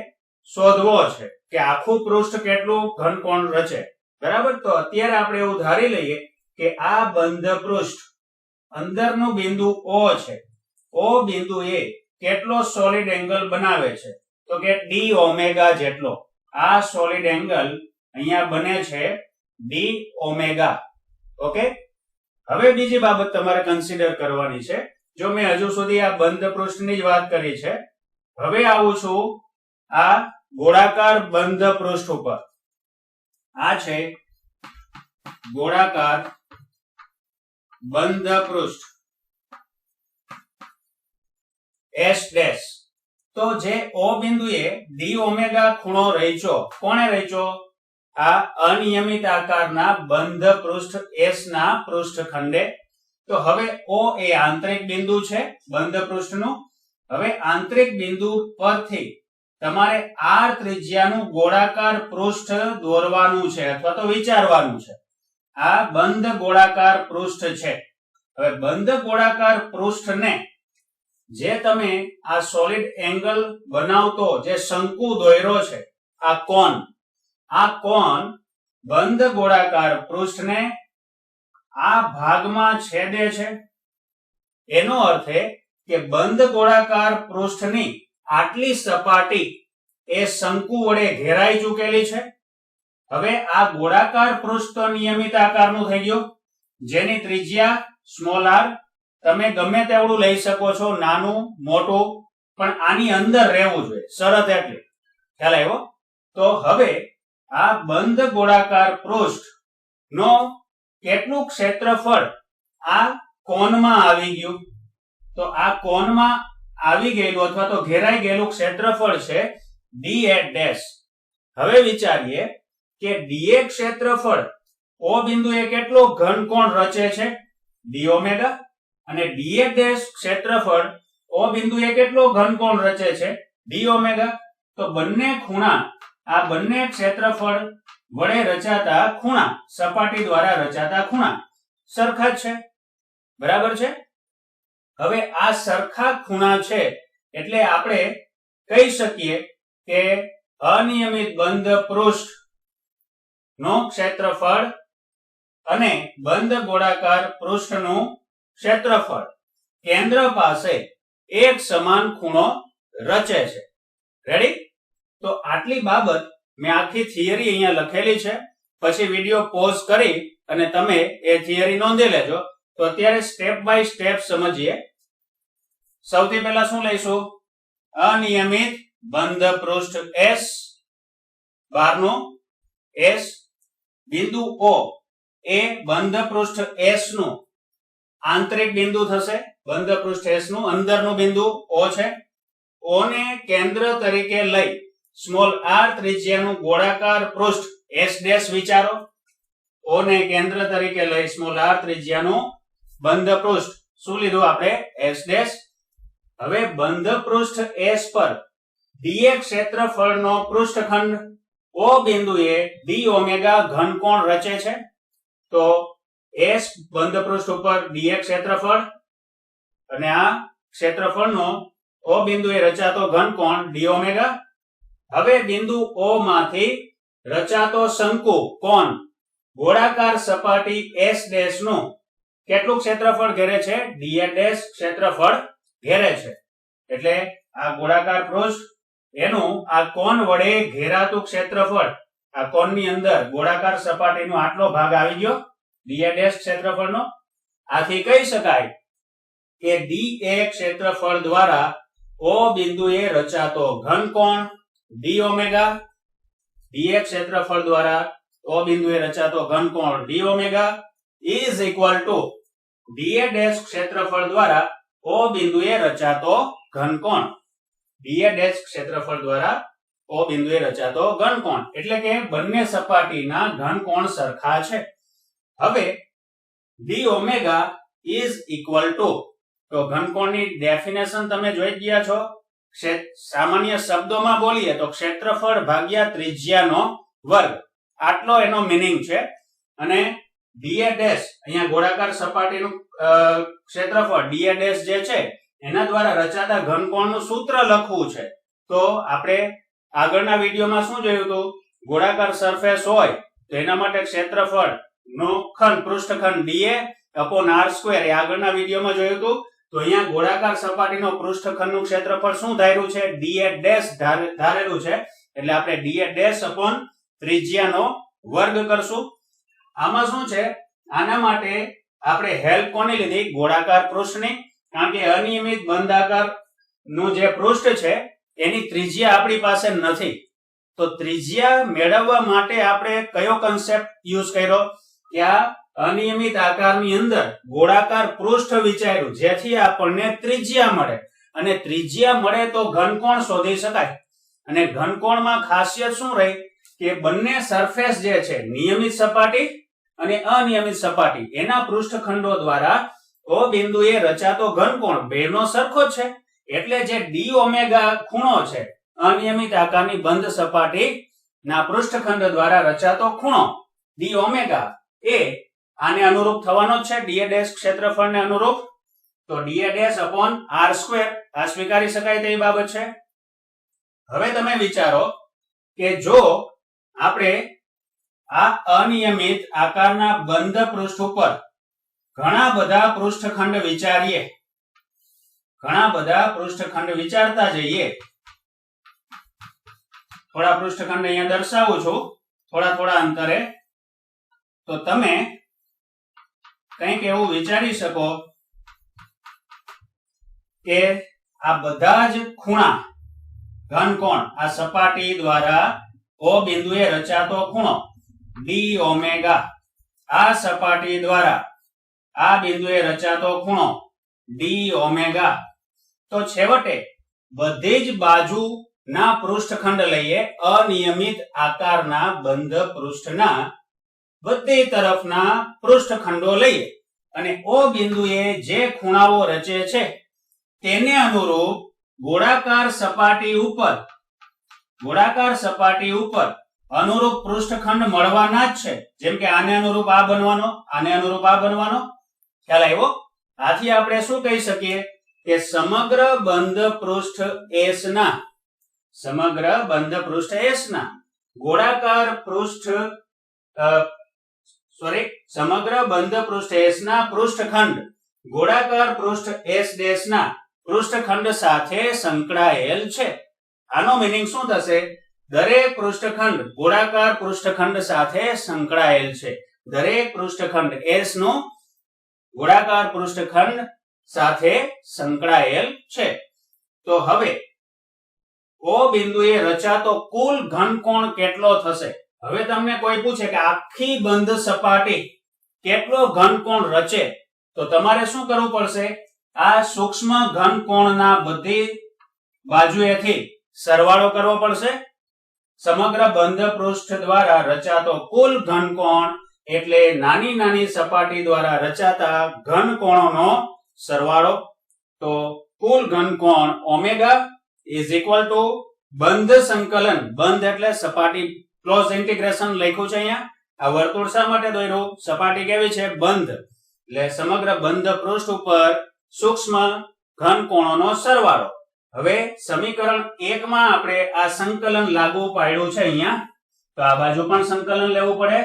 શોધવો છે કે આખું પૃષ્ઠ કેટલું ઘનકોણ રચે. બરાબર. તો અત્યારે આપણે એવું ધારી લઈએ કે આ બંધ પૃષ્ઠ અંદરનું બિંદુ O છે. O બિંદુ એ કેટલો સોલિડ એંગલ બનાવે છે? તો કે d ઓમેગા જેટલો. આ સોલિડ એંગલ અહીંયા બને છે d ઓમેગા. ઓકે. હવે બીજી બાબત તમારે કન્સિડર કરવાની છે. જો મેં હજુ સુધી આ બંધ પૃષ્ઠની જ વાત કરી છે, હવે આવું છું આ ગોળાકાર બંધ પૃષ્ઠ ઉપર. આ છે ગોળાકાર બંધ પૃષ્ઠ S ડેશ. તો જે O બિંદુએ d ઓમેગા ખૂણો રચ્યો, કોણે રચ્યો? આ અનિયમિત આકારના બંધ પૃષ્ઠ S ના પૃષ્ઠખંડે. તો હવે O એ આંતરિક બિંદુ છે બંધ પૃષ્ઠનું. હવે આંતરિક બિંદુ પરથી તમારે r ત્રિજ્યાનું ગોળાકાર પૃષ્ઠ દોરવાનું છે અથવા તો વિચારવાનું છે. આ બંધ ગોળાકાર પૃષ્ઠ છે. હવે બંધ ગોળાકાર પૃષ્ઠને જે તમે આ સોલિડ એંગલ બનાવતો જે શંકુ દોર્યો છે, આ કોન બંધ ગોળાકાર પૃષ્ઠને આ ભાગમાં છેદે છે. એનો અર્થ એ કે બંધ ગોળાકાર પૃષ્ઠની આટલી સપાટી એ શંકુ વડે ઘેરાઈ ચૂકેલી છે. હવે આ ગોળાકાર પૃષ્ઠ નિયમિત આકારનું થઈ ગયું, જેની ત્રિજ્યા સ્મોલ r તમે ગમે તેવડું લઈ શકો છો, નાનું મોટું, પણ આની અંદર રહેવું જોઈએ. શરત એટલે ખ્યાલ આવ્યો? તો હવે આ બંધ ગોળાકાર પૃષ્ઠ નો કેટલું ક્ષેત્રફળ આ કોનમાં આવી ગયું? તો આ કોનમાં આવી ગયેલું અથવા તો ઘેરાઈ ગયેલું ક્ષેત્રફળ છે dA ડેશ. હવે વિચારીએ કે dA ક્ષેત્રફળ O બિંદુએ કેટલો ઘનકોણ રચે છે? d omega. અને dA ડેશ ક્ષેત્રફળ O બિંદુએ કેટલો ઘનકોણ રચે છે? d omega. તો બંને ખૂણા, આ બંને ક્ષેત્રફળ વડે રચાતા ખૂણા, સપાટી દ્વારા રચાતા ખૂણા સરખા જ છે. બરાબર છે. હવે આ સરખા ખૂણા છે એટલે આપણે કહી શકીએ કે અનિયમિત બંધ પૃષ્ઠ નો ક્ષેત્રફળ અને બંધ ગોળાકાર પૃષ્ઠનું ક્ષેત્રફળ કેન્દ્ર પાસે એક સમાન ખૂણો રચે છે. રેડી? તો આટલી બાબત મેં આખી થિયરી અહીંયા લખેલી છે. પછી વિડિયો પોઝ કરી અને તમે એ થિયરી નોંધી લેજો. તો અત્યારે સ્ટેપ બાય સ્ટેપ સમજીએ. સૌથી પહેલા શું લઈશું? અનિયમિત બંધ પૃષ્ઠ S, બહારનું S, બિંદુ O એ બંધ પૃષ્ઠ S નું આંતરિક બિંદુ થશે. બંધ પૃષ્ઠ S નું અંદરનું બિંદુ O છે. O ને કેન્દ્ર તરીકે લઈ સ્મોલ r ત્રિજ્યાનું ગોળાકાર પૃષ્ઠ S ડેશ વિચારો. O ને કેન્દ્ર તરીકે લઈ સ્મોલ r ત્રિજ્યાનું બંધ પૃષ્ઠ શું લીધું આપણે? S dash. હવે બંધ પૃષ્ઠ S પર dA ક્ષેત્રફળનો પૃષ્ઠખંડ O બિંદુએ d ઓમેગા ઘનકોણ રચે છે. તો S બંધ પૃષ્ઠ ઉપર dA ક્ષેત્રફળ અને આ ક્ષેત્રફળનો O બિંદુએ રચાતો ઘનકોણ d ઓમેગા. હવે બિંદુ O માંથી રચાતો શંકુ કોણ ગોળાકાર સપાટી S ડેશ નું કેટલું ક્ષેત્રફળ ઘેરે છે? dA ડેશ ક્ષેત્રફળ ઘેરે છે. એટલે આ ગોળાકાર પૃષ્ઠ એનું આ કોણ વડે ઘેરાતું ક્ષેત્રફળ, આ કોણની અંદર ગોળાકાર સપાટીનો આટલો ભાગ આવી ગયો dA ડેશ ક્ષેત્રફળનો. આથી કહી શકાય કે dA ક્ષેત્રફળ દ્વારા O બિંદુએ રચાતો ઘનકોણ d ઓમેગા dA ક્ષેત્રફળ દ્વારા O બિંદુએ રચાતો ઘનકોણ d omega is equal to dA dash ક્ષેત્રફળ દ્વારા O બિંદુએ રચાતો ઘનકોણ. dA ડેશ ક્ષેત્રફળ દ્વારા O બિંદુએ રચાતો ઘનકોણ એટલે કે બંને સપાટીના ઘનકોણ સરખા છે. હવે d omega is equal to તો ઘનકોણની ડેફિનેશન તમે જોઈ ગયા છો. સામાન્ય શબ્દોમાં બોલીએ તો ક્ષેત્રફળ ભાગ્યા ત્રિજ્યાનો વર્ગ, આટલો એનો મીનિંગ છે. અને dA ડેશ અહીંયા ગોળાકાર સપાટીનું ક્ષેત્રફળ dA ડેશ જે છે એના દ્વારા રચાતા ઘનકોણનું સૂત્ર લખવું છે. તો આપણે આગળના વિડીયોમાં શું જોયું હતું, ગોળાકાર સરફેસ હોય તો એના માટે ક્ષેત્રફળ નો ખંડ પૃષ્ઠખંડ dA upon r² એ આગળના વિડીયોમાં જોયું હતું. તો અહીંયા ગોળાકાર સપાટીનો પૃષ્ઠખંડનું ક્ષેત્રફળ શું ધાર્યું છે, dA ડેશ ધારેલું છે. એટલે આપણે dA ડેશ upon ત્રિજ્યાનો વર્ગ કરશું. આમાં શું છે, આના માટે આપણે હેલ્પ કોની લીધી, ગોળાકાર પૃષ્ઠની. કારણ કે અનિયમિત બંધાકાર નું જે પૃષ્ઠ છે એની ત્રિજ્યા આપણી પાસે નથી. તો ત્રિજ્યા મેળવવા માટે આપણે કયો કન્સેપ્ટ યુઝ કર્યો કે આ અનિયમિત આકારની અંદર ગોળાકાર પૃષ્ઠ વિચાર્યું જેથી આપણને ત્રિજ્યા મળે. અને ત્રિજ્યા મળે તો ઘનકોણ શોધી શકાય. અને ઘનકોણમાં ખાસિયત શું રહી કે બંને સરફેસ જે છે નિયમિત સપાટી અને અનિયમિત સપાટી એના પૃષ્ઠખંડો દ્વારા O બિંદુએ રચાતો ઘનકોણ બેનો સરખો છે. એટલે જે d ઓમેગા ખૂણો છે અનિયમિત આકારની બંધ સપાટી ના પૃષ્ઠખંડ દ્વારા રચાતો ખૂણો d ઓમેગા એ આને અનુરૂપ થવાનો છે, dA ડેશ ક્ષેત્રફળને અનુરૂપ. તો dA ડેશ upon r² આ સ્વીકારી શકાય તેવી બાબત છે. હવે તમે વિચારો કે જો આપણે આ અનિયમિત આકારના બંધ પૃષ્ઠ ઉપર ઘણા બધા પૃષ્ઠખંડ વિચારતા જઈએ. થોડા પૃષ્ઠખંડ અહીંયા દર્શાવું છું થોડા અંતરે. તો તમે કંઈક એવું વિચારી શકો કે આ બધા જ ખૂણા ઘનકોણ આ સપાટી દ્વારા O બિંદુએ રચાતો ખૂણો d ઓમેગા, આ સપાટી દ્વારા આ બિંદુએ રચાતો ખૂણો d ઓમેગા. તો છેવટે બધી જ બાજુના પૃષ્ઠખંડ લઈએ, અનિયમિત આકારના બંધ પૃષ્ઠના બધી તરફના પૃષ્ઠખંડો લઈએ અને O બિંદુએ જે ખૂણાઓ રચે છે તેને અનુરૂપ ગોળાકાર સપાટી ઉપર અનુરૂપ પૃષ્ઠખંડ મળવાના જ છે. જેમ કે આને અનુરૂપ આ બનવાનો, આને અનુરૂપ આ બનવાનો. ખ્યાલ આવ્યો? આથી આપણે શું કહી શકીએ કે સમગ્ર બંધ પૃષ્ઠ S ના ગોળાકાર પૃષ્ઠખંડ ગોળાકાર પૃષ્ઠ S ડેશ ના પૃષ્ઠખંડ સાથે સંકળાયેલ છે. આનો મીનિંગ શું થશે, દરેક પૃષ્ઠખંડ ગોળાકાર પૃષ્ઠખંડ સાથે સંકળાયેલ છે. દરેક પૃષ્ઠખંડ S નું ગોળાકાર પૃષ્ઠખંડ સાથે સંકળાયેલ છે. તો હવે O બિંદુએ રચાતો કુલ ઘનકોણ કેટલો થશે. હવે તમને કોઈ પૂછે કે આખી બંધ સપાટી કેટલો ઘનકોણ રચે, તો તમારે શું કરવું પડશે, આ સૂક્ષ્મ ઘનકોણના બધી બાજુએથી સરવાળો કરવો પડશે. સમગ્ર બંધ પૃષ્ઠ દ્વારા રચાતો કુલ ઘનકોણ એટલે નાની સપાટી દ્વારા રચાતા ઘનકોણોનો સરવાળો. તો કુલ ઘનકોણ ઓમેગા is equal to બંધ સંકલન, બંધ એટલે સપાટી, ક્લોઝ ઇન્ટિગ્રેશન લખ્યું છે અહીંયા. આ વર્તુળ શા માટે દોર્યું, સપાટી કેવી છે, બંધ. એટલે સમગ્ર બંધ પૃષ્ઠ ઉપર સૂક્ષ્મ ઘનકોણોનો સરવાળો. હવે સમીકરણ 1 માં આપણે આ સંકલન લાગુ પાડ્યું છે અહીંયા. તો આ બાજુ પણ સંકલન લેવું પડે.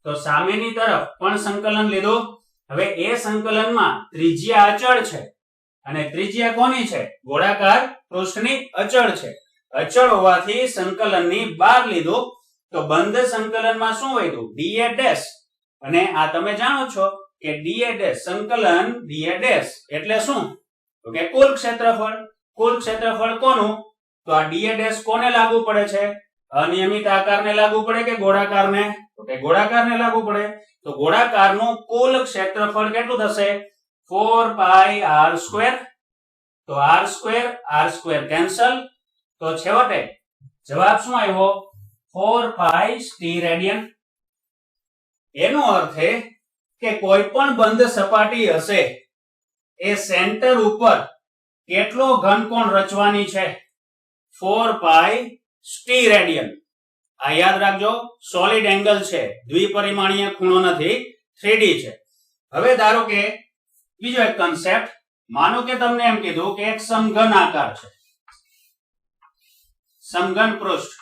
તો સામેની તરફ પણ સંકલન લીધું. હવે એ સંકલનમાં ત્રિજ્યા અચળ છે અને ત્રિજ્યા કોની છે, ગોળાકાર પૃષ્ઠની અચળ છે. અચળ હોવાથી સંકલનની બહાર લીધું. તો બંધ સંકલનમાં શું વધ્યું, dA ડેશ. અને આ તમે જાણો છો કે dA ડેશ સંકલન dA ડેશ એટલે શું, તો કે કુલ ક્ષેત્રફળ. કુલ ક્ષેત્રફળ કોનું, તો આ dA ડેશ કોને લાગુ પડે છે, અનિયમિત આકારને લાગુ પડે કે ગોળાકારને? તો કે ગોળાકારને લાગુ પડે. તો ગોળાકારનું કુલ ક્ષેત્રફળ કેટલું થશે? 4πr². તો r² કેન્સલ. તો છેવટે જવાબ શું આવ્યો? 4π રેડિયન. એનો અર્થ એ કે કોઈ પણ બંધ સપાટી હશે એ સેન્ટર ઉપર કેટલો ઘનકોણ રચવાની છે? 4π રેડિયન. આ યાદ રાખજો, સોલિડ એંગલ છે, દ્વિપરિમાણીય ખૂણો નથી, 3D છે. હવે ધારો કે બીજો એક કન્સેપ્ટ, માનો કે તમને એમ કીધું કે એક સમઘન આકાર છે, સમઘન પૃષ્ઠ,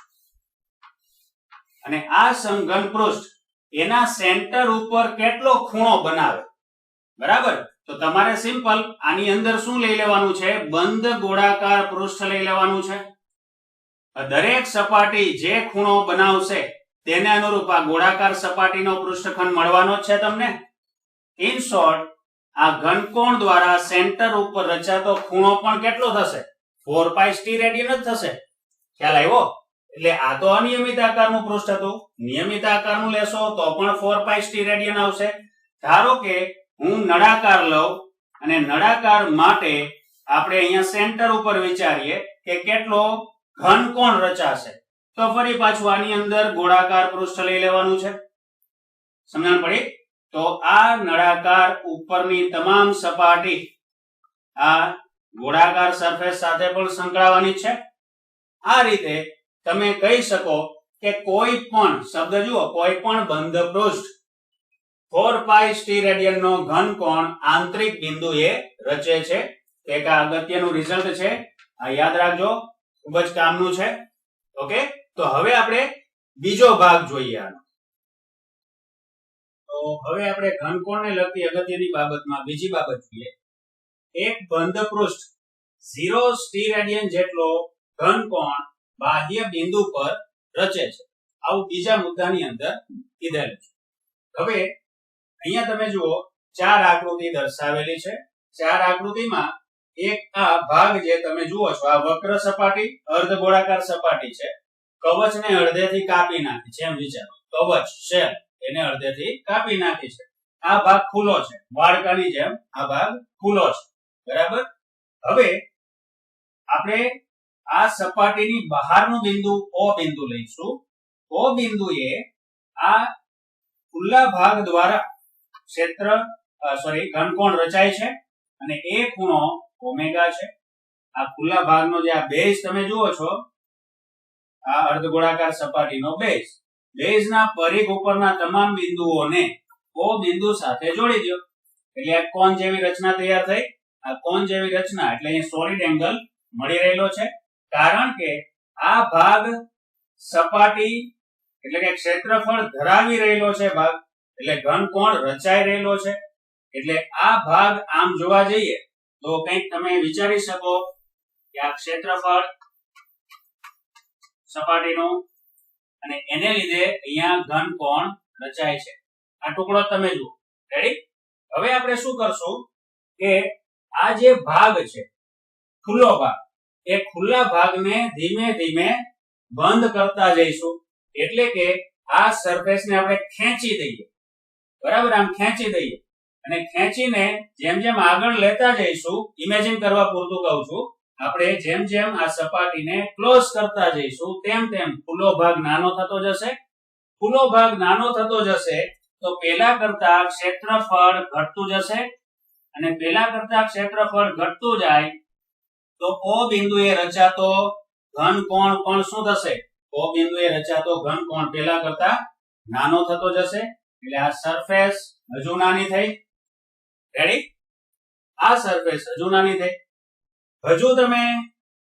અને આ સમઘન પૃષ્ઠ એના સેન્ટર ઉપર કેટલો ખૂણો બનાવે, બરાબર? તો તમારે સિમ્પલ આની અંદર શું લઈ લેવાનું છે? બંધ ગોળાકાર પૃષ્ઠ લઈ લેવાનું છે. દરેક સપાટી જે ખૂણો બનાવશે તેને અનુરૂપ આ ગોળાકાર સપાટીનો પૃષ્ઠખંડ મળવાનો જ છે તમને. ઇન શોર્ટ, આ ઘનકોણ દ્વારા સેન્ટર ઉપર રચાતો ખૂણો પણ કેટલો થશે? 4π રેડિયન જ થશે. ખ્યાલ આવ્યો? એટલે આ તો અનિયમિત આકારનું પૃષ્ઠ હતું, નિયમિત આકારનું લેશો તો પણ 4π રેડિયન આવશે. ધારો કે હું નળાકાર લઉં અને નળાકાર માટે આપણે અહીંયા સેન્ટર ઉપર વિચારીએ કે કેટલો ઘનકોણ રચાશે, તો ફરી પાછું આની અંદર ગોળાકાર પૃષ્ઠ લઈ લેવાનું છે. સમજણ પડી? તો આ નળાકાર ઉપરની તમામ સપાટી આ ગોળાકાર સરફેસ સાથે પણ સંકળાવાની છે. આ રીતે તમે કહી શકો કે કોઈ પણ શબ્દ જુઓ, કોઈ પણ બંધ પૃષ્ઠ 4π રેડિયન નો ઘનકોણ આંતરિક બિંદુએ રચે છે. એક અગત્યનું રિઝલ્ટ છે, આ યાદ રાખજો, ખૂબ જ કામનું છે. ઓકે, તો હવે આપણે બીજો ભાગ જોઈએ આનો. તો હવે આપણે ઘનકોણને લગતી અગત્યની બાબતમાં બીજી બાબત જોઈએ. એક બંધ પૃષ્ઠ 0 રેડિયન જેટલો ઘનકોણ બાહ્ય બિંદુ પર રચે છે, આવું બીજા મુદ્દાની અંદર કીધેલું છે. હવે અહીંયા તમે જુઓ, 4 આકૃતિ દર્શાવેલી છે. 4 આકૃતિમાં એક આ ભાગ જે તમે જુઓ છો, આ વક્ર સપાટી, અર્ધ ગોળાકાર સપાટી છે. કવચને અડધેથી કાપી નાખી છે, એમ વિચારો. કવચ શેલ એને અડધેથી કાપી નાખી છે. આ ભાગ ખુલ્લો છે, વાડકાની જેમ આ ભાગ ખુલ્લો છે, બરાબર? હવે આપણે આ સપાટીની બહારનું બિંદુ O બિંદુ લઈશું. O બિંદુએ આ ખુલ્લા ભાગ દ્વારા ઘનકોણ રચાય છે અને એ ખૂણો ઓમેગા છે. આ ખુલ્લા ભાગનો જે આ બેઝ તમે જુઓ છો, આ અર્ધગોળાકાર સપાટીનો બેઝના પરિઘ ઉપરના તમામ બિંદુઓને O બિંદુ સાથે જોડી દો એટલે આ કોણ જેવી રચના તૈયાર થઈ. આ કોણ જેવી રચના એટલે અહીં સોલિડ એંગલ મળી રહેલો છે, કારણ કે આ ભાગ સપાટી એટલે કે ક્ષેત્રફળ ધરાવી રહેલો છે ભાગ, એટલે ઘનકોણ રચાઈ રહેલો છે. એટલે આ ભાગ આમ જોવા જઈએ તો કંઈક તમે વિચારી શકો કે આ ક્ષેત્રફળ સપાટીનું, અને એને લીધે અહીંયા ઘનકોણ રચાય છે. આ ટુકડો તમે જુઓ. રેડી? હવે આપણે શું કરશું કે આ જે ભાગ છે, ખુલ્લો ભાગ, એ ખુલ્લા ભાગને ધીમે ધીમે બંધ કરતા જઈશું. એટલે કે આ સરફેસને આપણે ખેંચી દઈએ, બરાબર? આમ ખેંચી દઈએ અને ખેંચીને જેમ જેમ આગળ લેતા જઈશું, ઇમેજિન કરવા પૂરતું કહું છું, આપણે જેમ જેમ આ સપાટીને ક્લોઝ કરતા જઈશું તેમ તેમ ખુલ્લો ભાગ નાનો થતો જશે. ખુલ્લો ભાગ નાનો થતો જશે તો પેલા કરતા ક્ષેત્રફળ ઘટતું જશે, અને પેલા કરતા ક્ષેત્રફળ ઘટતું જાય તો O બિંદુએ રચાતો ઘનકોણ પણ શું થશે? O બિંદુએ રચાતો ઘનકોણ પેલા કરતા નાનો થતો જશે. એટલે આ સરફેસ હજુ નાની થઈ. રેડી? આ સરફેસ હજુ નાની થઈ. હજુ તમે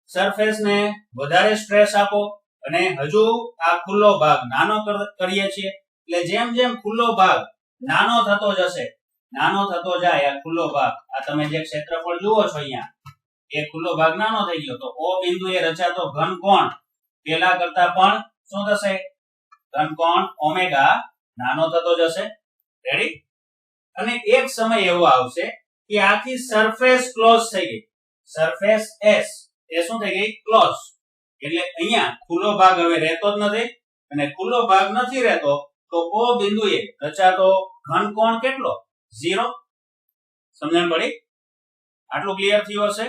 સરફેસને વધારે સ્ટ્રેસ આપો અને હજુ આ ખુલ્લો ભાગ નાનો કરીએ છીએ. એટલે જેમ જેમ ખુલ્લો ભાગ નાનો થતો જશે, નાનો થતો જાય આ ખુલ્લો ભાગ, આ તમે જે ક્ષેત્રફળ જુઓ છો અહીંયા, એ ખુલ્લો ભાગ નાનો થઈ ગયો તો O બિંદુએ રચાતો ઘનકોણ પેલા કરતા પણ શું થશે? ઘનકોણ ઓમેગા નાનો થતો જશે. રેડી? અને એક સમય એવો આવશે કે આખી સરફેસ ક્લોઝ થઈ ગઈ. સરફેસ S એ શું થઈ ગઈ? ક્લોઝ. એટલે અહીંયા ખુલ્લો ભાગ હવે રહેતો જ નથી અને ખુલ્લો ભાગ નથી રહેતો તો O બિંદુએ રચાતો ઘનકોણ કેટલો 0. સમજણ પડી? આટલું ક્લિયર થયું હશે?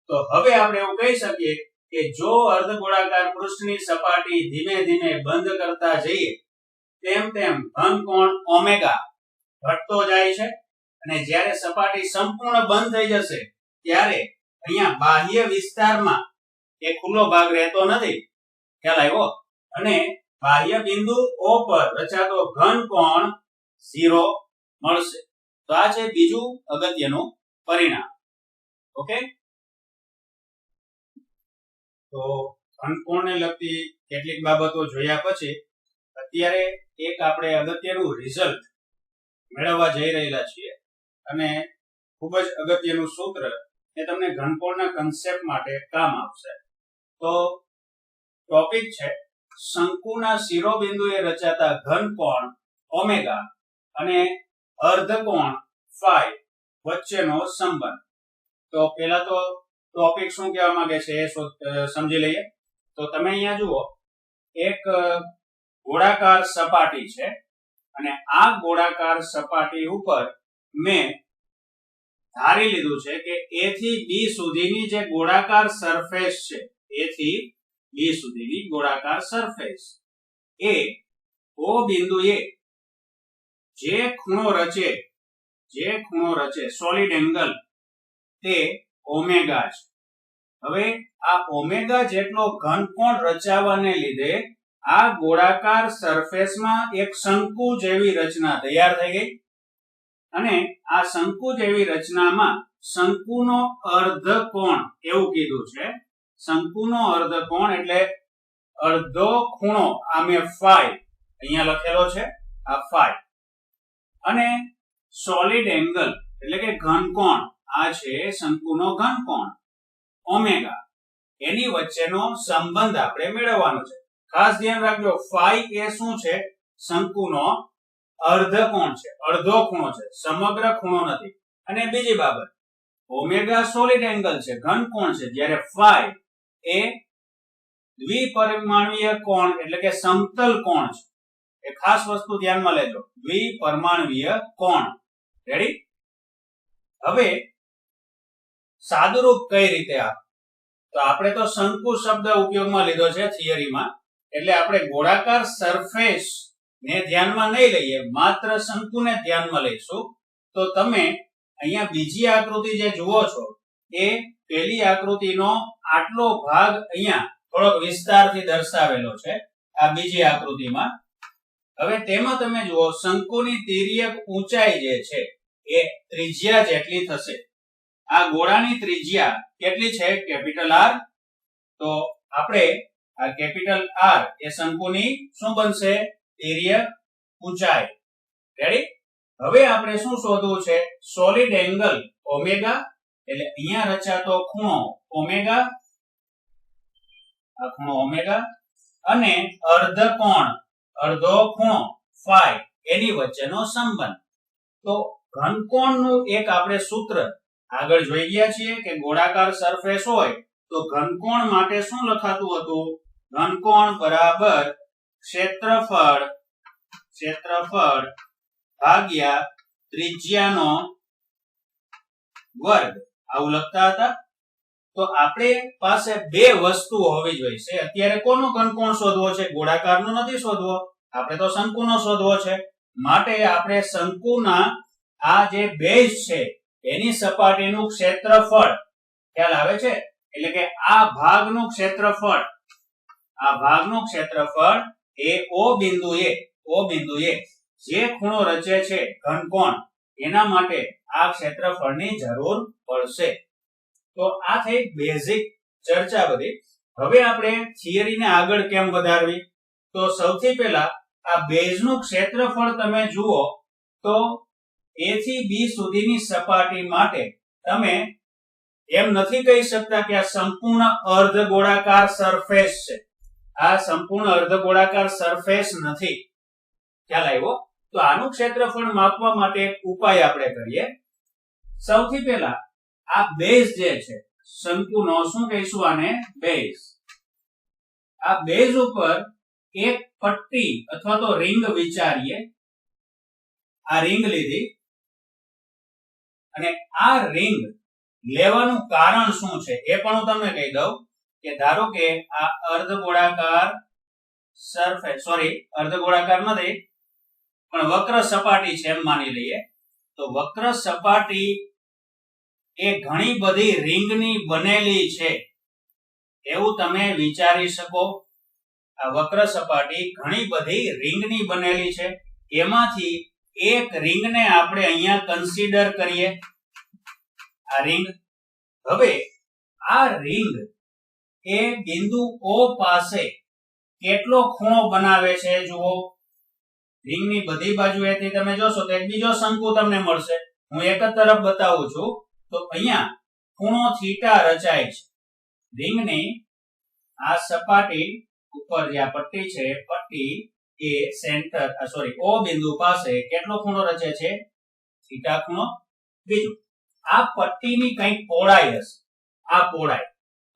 તો હવે આપણે એવું કહી શકીએ કે જો અર્ધગોળાકાર પૃષ્ઠની સપાટી ધીમે ધીમે બંધ કરતા જઈએ તેમ તેમ ઘનકોણ ઓમેગા ઘટતો જાય છે અને જ્યારે સપાટી સંપૂર્ણ બંધ થઈ જશે ત્યારે અહીંયા બાહ્ય વિસ્તારમાં એ ખુલ્લો ભાગ રહેતો નથી. ખ્યાલ આવ્યો? અને બાહ્ય બિંદુ O પર રચાતો ઘનકોણ 0 મળશે. તો આ છે બીજું અગત્યનું પરિણામ. ઓકે, તો ઘનકોણને લગતી કેટલીક બાબતો જોયા પછી અત્યારે એક આપણે અગત્યનું રિઝલ્ટ મેળવવા જઈ રહેલા છીએ અને ખૂબ જ અગત્યનું સૂત્ર એ તમને ઘનકોણના કન્સેપ્ટ માટે કામ આવશે. તો ટોપિક છે શંકુના શિરોબિંદુએ રચાતા ઘનકોણ ઓમેગા અને અર્ધકોણ ફાઈ વચ્ચેનો સંબંધ. તો પહેલા તો ટોપિક શું કહેવા માંગે છે એ સમજી લઈએ. તો તમે અહીંયા જુઓ, એક ગોળાકાર સપાટી છે અને આ ગોળાકાર સપાટી ઉપર મેં ધારી લીધું છે કે A થી B સુધીની જે ગોળાકાર સરફેસ છે, A થી B સુધીની ગોળાકાર સરફેસ એ O બિંદુએ જે ખૂણો રચે સોલિડ એંગલ તે ઓમેગા છે. હવે આ ઓમેગા જેટલો ઘનકોણ રચાવાને લીધે આ ગોળાકાર સરફેસમાં એક શંકુ જેવી રચના તૈયાર થઈ ગઈ અને આ શંકુ જેવી રચનામાં શંકુનો અર્ધકોણ એવું કીધું છે. શંકુનો અર્ધકોણ એટલે અડધો ખૂણો, આ મેં ફાઈ અહીંયા લખેલો છે, આ ફાઈ, અને સોલિડ એંગલ એટલે કે ઘનકોણ, આ છે શંકુનો ઘનકોણ ઓમેગા, એની વચ્ચેનો સંબંધ આપણે મેળવવાનો છે. ખાસ ધ્યાન રાખજો, ફાઈ એ શું છે? શંકુનો અર્ધકોણ છે, અડધો ખૂણો છે, સમગ્ર ખૂણો નથી. અને બીજી બાબત, ઓમેગા સોલિડ એંગલ છે, ઘનકોણ છે, જ્યારે ફાઈ એ દ્વિપરિમાણીય કોણ એટલે કે સમતલ કોણ છે. એ ખાસ વસ્તુ ધ્યાનમાં લેજો, દ્વિપરિમાણીય કોણ. રેડી? હવે સાદુરૂપ કઈ રીતે આપ? તો આપણે તો શંકુ શબ્દ ઉપયોગમાં લીધો છે થિયરીમાં, એટલે આપણે ગોળાકાર સરફેસ ને ધ્યાનમાં નહીં લઈએ, માત્ર શંકુને ધ્યાનમાં લઈશું. તો તમે અહીંયા બીજી આકૃતિ જે જુઓ છો એ પહેલી આકૃતિનો આટલો ભાગ અહીંયા થોડોક વિસ્તારથી દર્શાવેલો છે આ બીજી આકૃતિમાં. હવે તેમાં તમે જુઓ, શંકુની તિર્યક ઊંચાઈ જે છે એ ત્રિજ્યા જેટલી થશે. આ ગોળાની ત્રિજ્યા કેટલી છે? Capital R. તો આપણે આ કેપિટલ R એ શંકુની શું બનશે? તિર્યક ઊંચાઈ. રેડી? હવે આપણે શું શોધવું છે? સોલિડ એંગલ ઓમેગા, એટલે અહીંયા રચાતો ખૂણો ઓમેગા, આ ખૂણો ઓમેગા, અને અડધો ખૂણો ફાઈ એની વચ્ચેનો સંબંધ. તો ઘનકોણનું એક આપણે સૂત્ર આગળ જોઈ ગયા છીએ કે ગોળાકાર સરફેસ હોય તો ઘનકોણ માટે શું લખાતું હતું? ઘનકોણ બરાબર ક્ષેત્રફળ ભાગ્યા ત્રિજ્યાનો વર્ગ, આવું લખતા હતા. તો આપણે પાસે બે વસ્તુઓ હોવી જોઈએ. અત્યારે કોનો ઘનકોણ શોધવો છે? ગોળાકારનો નથી શોધવો, આપણે તો શંકુનો શોધવો છે. માટે આપણે શંકુના આ જે બેઝ છે એની સપાટીનું ક્ષેત્રફળ, ખ્યાલ આવે છે? એટલે કે આ ભાગનું ક્ષેત્રફળ એ O બિંદુએ જે ખૂણો રચે છે ઘનકોણ, એના માટે આ ક્ષેત્રફળની જરૂર પડશે. તો આ થઈ બેઝિક ચર્ચા બધી. હવે આપણે થિયરીને આગળ કેમ વધારવી? તો સૌથી પહેલા આ બેઝનું ક્ષેત્રફળ તમે જુઓ તો A થી B સુધીની સપાટી માટે તમે એમ નથી કહી શકતા કે આ સંપૂર્ણ અર્ધગોળાકાર સરફેસ છે. આ સંપૂર્ણ અર્ધગોળાકાર સરફેસ નથી. ખ્યાલ આવ્યો? તો આનું ક્ષેત્રફળ માપવા માટે એક ઉપાય આપણે કરીએ. સૌથી પહેલા આ બેઝ જે છે શંકુનો, શું કહીશું આને? બેઝ. આ બેઝ ઉપર એક પટ્ટી અથવા તો રિંગ વિચારીએ. આ રિંગ લીધી અને આ રિંગ લેવાનું કારણ શું છે એ પણ હું તમને કહી દઉં કે ધારો કે આ અર્ધગોળાકાર અર્ધગોળાકાર નથી પણ વક્ર સપાટી છે એમ માની લઈએ. તો વક્ર સપાટી એ ઘણી બધી રિંગની બનેલી છે એવું તમે વિચારી શકો. આ વક્ર સપાટી ઘણી બધી રિંગની બનેલી છે. એમાંથી એક રિંગને આપણે અહીંયા કન્સિડર કરીએ. આ રિંગ, હવે આ રિંગ એ બિંદુ O પાસે કેટલો ખૂણો બનાવે છે જુઓ. રિંગની બધી બાજુએથી તમે જોશો તો એક બીજો શંકુ તમને મળશે. હું એક જ તરફ બતાવું છું. તો અહીંયા ખૂણો થીટા રચાય છે. રિંગની આ સપાટી ઉપર જે આ પટ્ટી છે, પટ્ટી એ સેન્ટર O બિંદુ પાસે કેટલો ખૂણો રચે છે? થીટા ખૂણો. બીજું, આ પટ્ટીની કંઈક પહોળાઈ હશે. આ પહોળાઈ,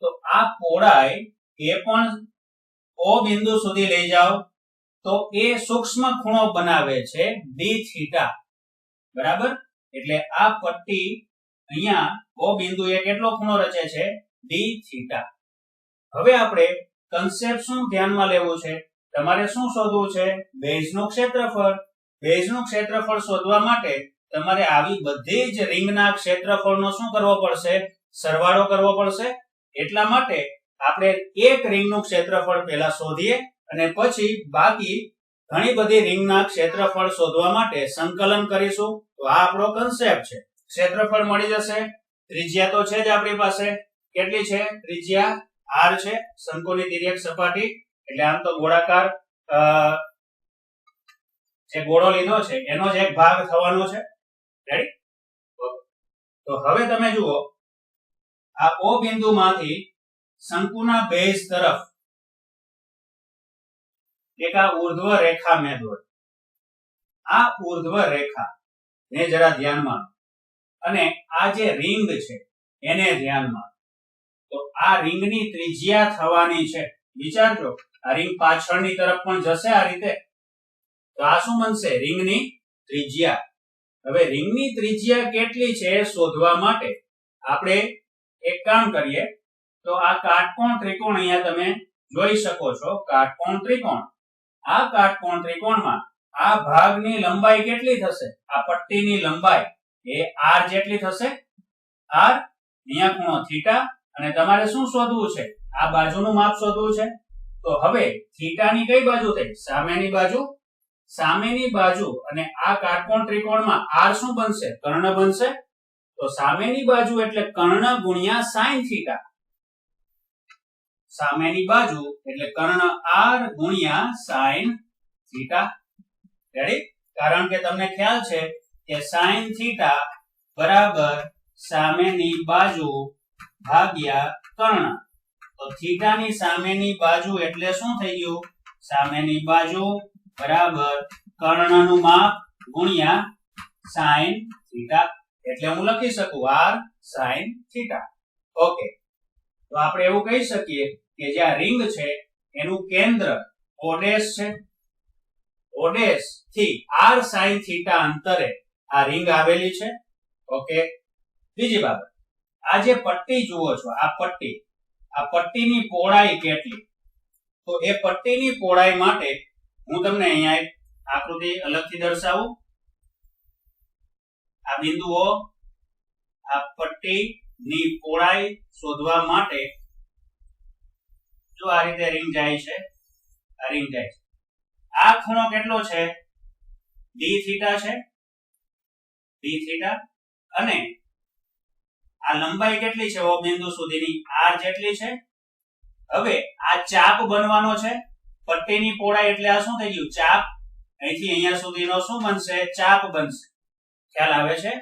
તો આ પહોળાઈ એ પણ O બિંદુ સુધી લઈ જાઓ તો એ સૂક્ષ્મ ખૂણો બનાવે છે d થીટા. બરાબર? એટલે આ પટ્ટી અહીંયા O બિંદુએ કેટલો ખૂણો રચે છે? d theta. હવે આપણે કન્સેપ્ટ શું ધ્યાનમાં લેવું છે? તમારે શું શોધવું છે? બેઝનું ક્ષેત્રફળ. બેઝનું ક્ષેત્રફળ શોધવા માટે તમારે આવી બધી જ રિંગના ક્ષેત્રફળનો શું કરવો પડશે? સરવાળો કરવો પડશે. એટલા માટે આપણે એક રિંગનું ક્ષેત્રફળ પહેલા શોધીએ અને પછી બાકી ઘણી બધી રિંગના ક્ષેત્રફળ શોધવા માટે સંકલન કરીશું. તો આ આપણો કન્સેપ્ટ છે. ક્ષેત્રફળ મળી જશે. ત્રિજ્યા તો છે જ આપણી પાસે. કેટલી છે ત્રિજ્યા? r છે. શંકુની તિર્યક સપાટી એટલે આમ તો ગોળાકાર જે ગોળો લીધો છે એનો જ એક ભાગ થવાનો છે. રેડી? તો હવે તમે જુઓ, આ O બિંદુમાંથી શંકુના બેઝ તરફ એક આ ઉર્ધ્વ રેખા મેં દોરી. આ ઉર્ધ્વ રેખા ને જરા ધ્યાનમાં, અને આ જે રિંગ છે એને ધ્યાનમાં. તો આ રિંગની ત્રિજ્યા થવાની છે. વિચારજો, આ રિંગ પાછળની તરફ પણ જશે આ રીતે. તો આ શું બનશે? રિંગની ત્રિજ્યા. હવે રિંગની ત્રિજ્યા કેટલી છે શોધવા માટે આપણે એક કામ કરીએ. તો આ કાટકોણ ત્રિકોણ અહીંયા તમે જોઈ શકો છો. કાટકોણ ત્રિકોણ. આ કાટકોણ ત્રિકોણમાં આ ભાગની લંબાઈ કેટલી થશે? આ પટ્ટીની લંબાઈ એ r જેટલી થશે. r, અહીંયા ખૂણો થીટા, અને તમારે શું શોધવું છે? આ બાજુનું માપ શોધવું છે. તો હવે થીટાની કઈ બાજુ થઈ? સામેની બાજુ. સામેની બાજુ અને આ કાટકોણ ત્રિકોણમાં r શું બનશે? કર્ણ બનશે. તો સામેની બાજુ એટલે કર્ણ ગુણ્યા sin થીટા. સામેની બાજુ એટલે કર્ણ r ગુણ્યા sin થીટા. રેડી? કારણ કે તમને ખ્યાલ છે કે sin થીટા બરાબર સામેની બાજુ ભાગ્યા કર્ણ. તો થીટાની સામેની બાજુ એટલે શું થઈ ગયું? સામેની બાજુ બરાબર કર્ણનું માપ ગુણ્યા sin થીટા. એટલે હું લખી શકું r sin થીટા. ઓકે, તો આપણે એવું કહી શકીએ કે જે આ રિંગ છે એનું કેન્દ્ર O' છે. O' થી r sin થીટા અંતરે આ રિંગ આવેલી છે. ઓકે, બીજી બાબત, આ જે પટ્ટી જુઓ છો, આ પટ્ટીની પહોળાઈ કેટલી? તો એ પટ્ટીની પહોળાઈ માટે હું તમને અહીંયા એક આકૃતિ અલગથી દર્શાવું. આ બિંદુઓ, આ પટ્ટીની પહોળાઈ શોધવા માટે જો આ રીતે રિંગ જાય છે, આ રિંગ જાય છે. આ ખૂણો કેટલો છે? d થીટા છે. d theta. અને આ લંબાઈ કેટલી છે? O બિંદુ સુધીની r જેટલી છે. હવે આ ચાપ બનવાનો છે. પટ્ટીની પહોળાઈ એટલે આ શું થઈ ગયું? ચાપ. અહીંથી અહીંયા સુધીનો શું બનશે? ચાપ બનશે. ખ્યાલ આવે છે?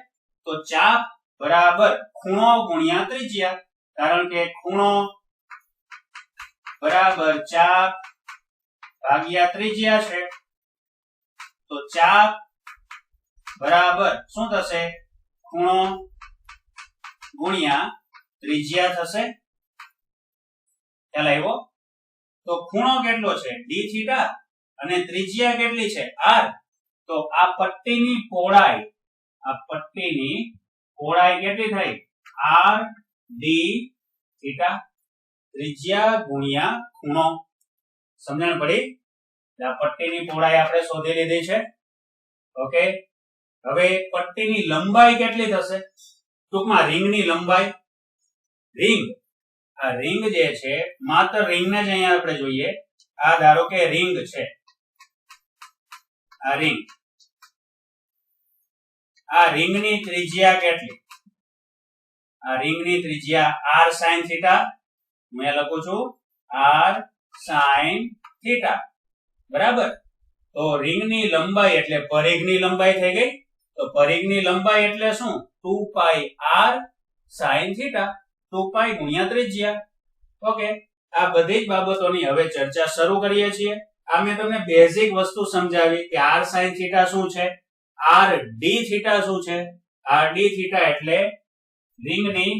તો ચાપ બરાબર ખૂણો ગુણ્યા ત્રિજ્યા. કારણ કે ખૂણો બરાબર ચાપ ભાગ્યા ત્રિજ્યા છે. તો ચાપ બરાબર શું થશે? ખૂણો ગુણ્યા ત્રિજ્યા થશે. ખ્યાલ આવ્યો? તો ખૂણો કેટલો છે d થીટા અને ત્રિજ્યા કેટલી છે r. તો આ પટ્ટીની પહોળાઈ કેટલી થઈ r d થીટા ત્રિજ્યા ગુણ્યા ખૂણો. સમજણ પડી? આ પટ્ટીની પહોળાઈ આપણે શોધી લીધી છે. ઓકે, હવે પટ્ટીની લંબાઈ કેટલી થશે? ટૂંકમાં રિંગની લંબાઈ. આ રિંગ જે છે માત્ર રિંગને જ અહીંયા આપણે જોઈએ. આ ધારો કે રિંગ છે, આ રિંગ. આ રિંગની ત્રિજ્યા કેટલી? આ રિંગની ત્રિજ્યા r sin થીટા. મેં લખું છું r sin થીટા. બરાબર. તો રિંગની લંબાઈ એટલે પરિઘની લંબાઈ થઈ ગઈ. તો પરિઘની લંબાઈ એટલે શું? 2 પાઈ r sin થીટા. 2 પાઈ ગુણ્યા ત્રિજ્યા. ઓકે, આ બધી જ બાબતોની હવે ચર્ચા શરૂ કરીએ છીએ. આ મેં તમને બેઝિક વસ્તુ સમજાવી કે r sin થીટા શું છે, r d થીટા શું છે. r d થીટા એટલે રિંગની